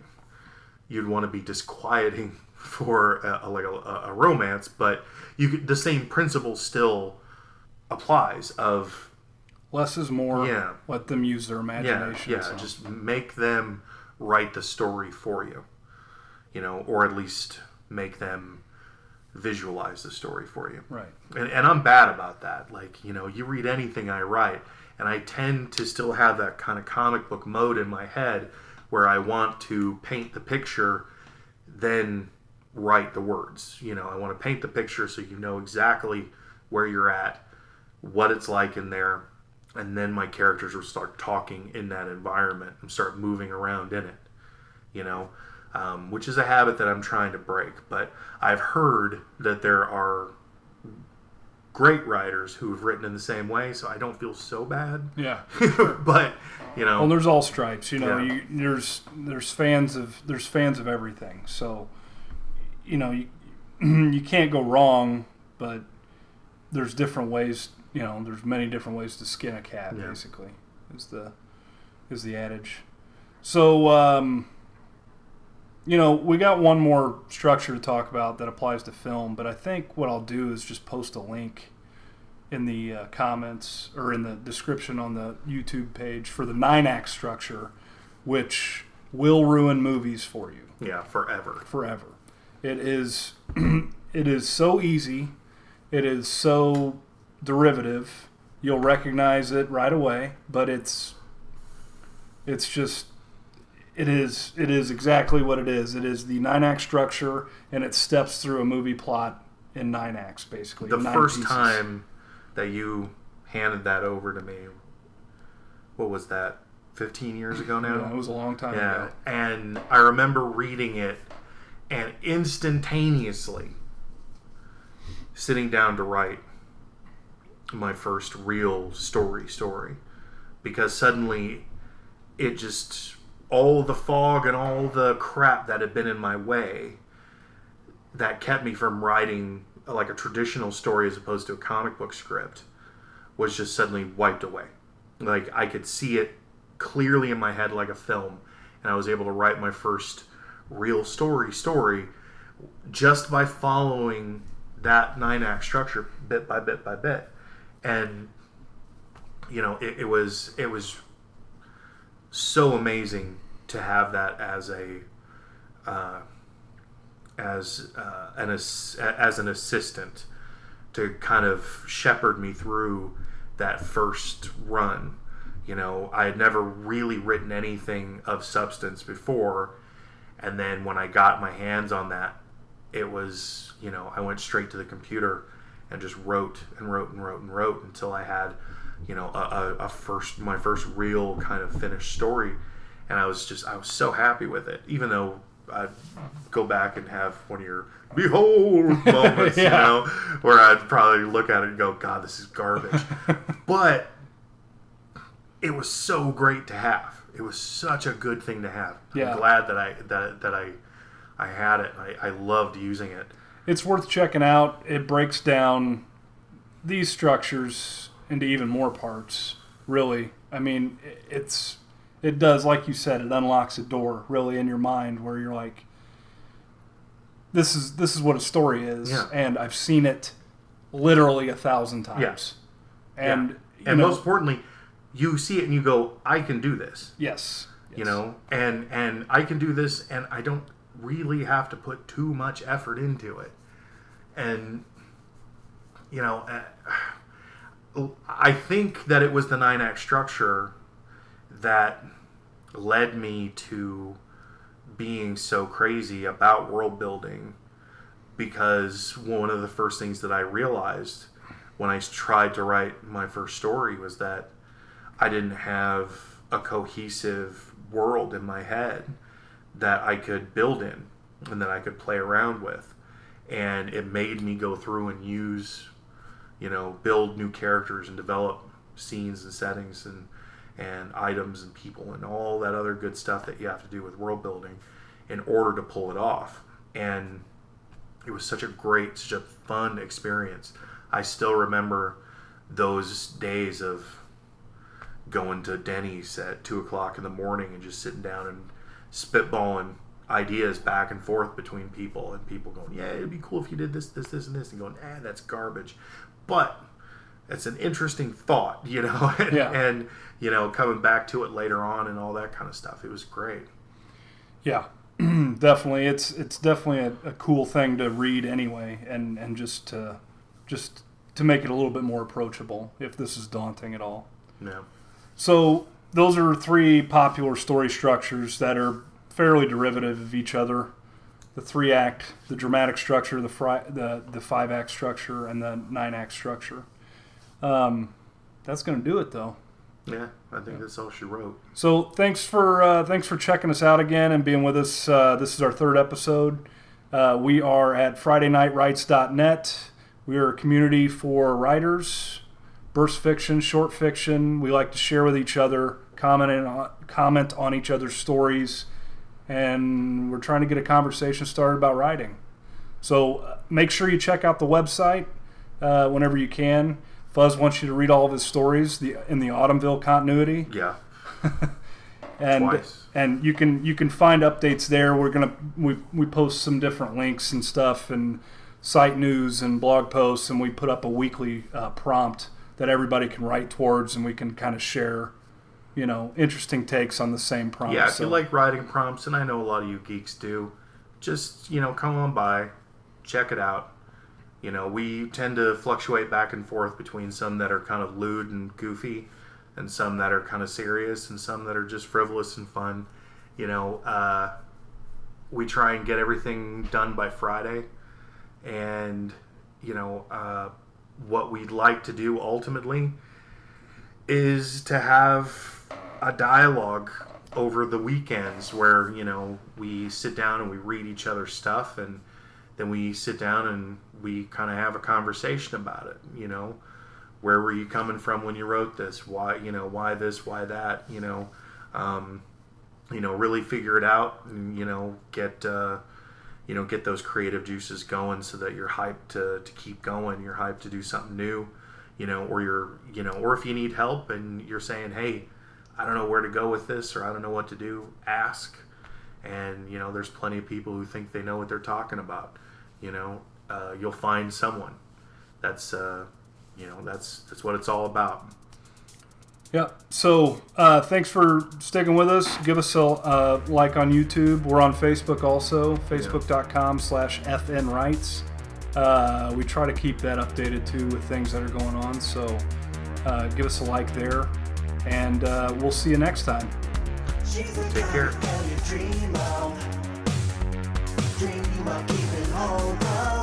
you'd want to be disquieting for a romance, but the same principle still applies of less is more. Yeah. Let them use their imagination. Yeah. Just make them write the story for you, or at least make them visualize the story for you. Right. And I'm bad about that. You read anything I write, and I tend to still have that kind of comic book mode in my head where I want to paint the picture, then write the words. I want to paint the picture so you know exactly where you're at, what it's like in there, and then my characters will start talking in that environment and start moving around in it. which is a habit that I'm trying to break. But I've heard that there are great writers who have written in the same way, so I don't feel so bad. Yeah. But well, there's all stripes. Yeah. There's fans of everything. So you can't go wrong, but there's different ways. There's many different ways to skin a cat. Yeah. Basically, is the adage. So we got one more structure to talk about that applies to film, but I think what I'll do is just post a link in the comments or in the description on the YouTube page for the 9-act structure, which will ruin movies for you. Yeah, forever. Forever. It is it is so easy. It is so derivative. You'll recognize it right away, but it's just it is exactly what it is. It is the 9-act structure, and it steps through a movie plot in 9 acts, basically. The 9 first pieces. time that you handed that over to me, what was that, 15 years ago now? Yeah, it was a long time ago. And I remember reading it and instantaneously sitting down to write my first real story. Because suddenly it just, all the fog and all the crap that had been in my way that kept me from writing like a traditional story as opposed to a comic book script was just suddenly wiped away. Like I could see it clearly in my head like a film, and I was able to write my first real story just by following that 9-act structure bit by bit by bit. And it was so amazing to have that as an assistant to kind of shepherd me through that first run. I had never really written anything of substance before, and then when I got my hands on that, it was, I went straight to the computer and just wrote until I had, my first real kind of finished story, and I was so happy with it, even though I'd go back and have one of your behold moments, Yeah. Where I'd probably look at it and go, God, this is garbage. But it was so great to have. It was such a good thing to have. Yeah. I'm glad that I had it. I loved using it. It's worth checking out. It breaks down these structures into even more parts, really. I mean, it does, like you said, it unlocks a door, really, in your mind where you're like, this is what a story is, Yeah. and I've seen it literally 1,000 times. Yes. And, and most importantly, you see it and you go, I can do this. Yes. And I can do this, and I don't really have to put too much effort into it. And, I think that it was the 9-act structure that led me to being so crazy about world building, because one of the first things that I realized when I tried to write my first story was that I didn't have a cohesive world in my head that I could build in and that I could play around with. And it made me go through and use, build new characters and develop scenes and settings and items and people and all that other good stuff that you have to do with world building in order to pull it off. And it was such a fun experience. I still remember those days of going to Denny's at 2 o'clock in the morning and just sitting down and spitballing ideas back and forth between people, and people going, yeah, it'd be cool if you did this, and this, and going, that's garbage. But it's an interesting thought, and, Yeah. and coming back to it later on and all that kind of stuff. It was great. Yeah, definitely. It's definitely a cool thing to read anyway, and just to make it a little bit more approachable if this is daunting at all. Yeah. So those are 3 popular story structures that are fairly derivative of each other: the 3-act, the dramatic structure, the 5-act structure, and the 9-act structure. That's going to do it, though. Yeah, I think that's all she wrote. So thanks for checking us out again and being with us. This is our third episode. We are at FridayNightWrites.net. We are a community for writers, burst fiction, short fiction. We like to share with each other, comment on each other's stories, and we're trying to get a conversation started about writing. So make sure you check out the website whenever you can. Fuzz wants you to read all of his stories in the Autumnville continuity. Yeah. and Twice. And you can find updates there. We post some different links and stuff and site news and blog posts, and we put up a weekly prompt that everybody can write towards, and we can kind of share, interesting takes on the same prompt. Yeah, if you like writing prompts, and I know a lot of you geeks do, just come on by, check it out. We tend to fluctuate back and forth between some that are kind of lewd and goofy and some that are kind of serious and some that are just frivolous and fun. We try and get everything done by Friday. And, what we'd like to do ultimately is to have a dialogue over the weekends where, we sit down and we read each other's stuff, and then we sit down and we kind of have a conversation about it. Where were you coming from when you wrote this? Why, why this, why that? Really figure it out and get those creative juices going so that you're hyped to keep going. You're hyped to do something new, or if you need help and you're saying, hey, I don't know where to go with this, or I don't know what to do, ask. And, there's plenty of people who think they know what they're talking about. You'll find someone. That's what it's all about. Yeah. So thanks for sticking with us. Give us a like on YouTube. We're on Facebook also, facebook.com/FNWrites. We try to keep that updated too with things that are going on. So give us a like there, and we'll see you next time. Take care. Dream of keeping hold of.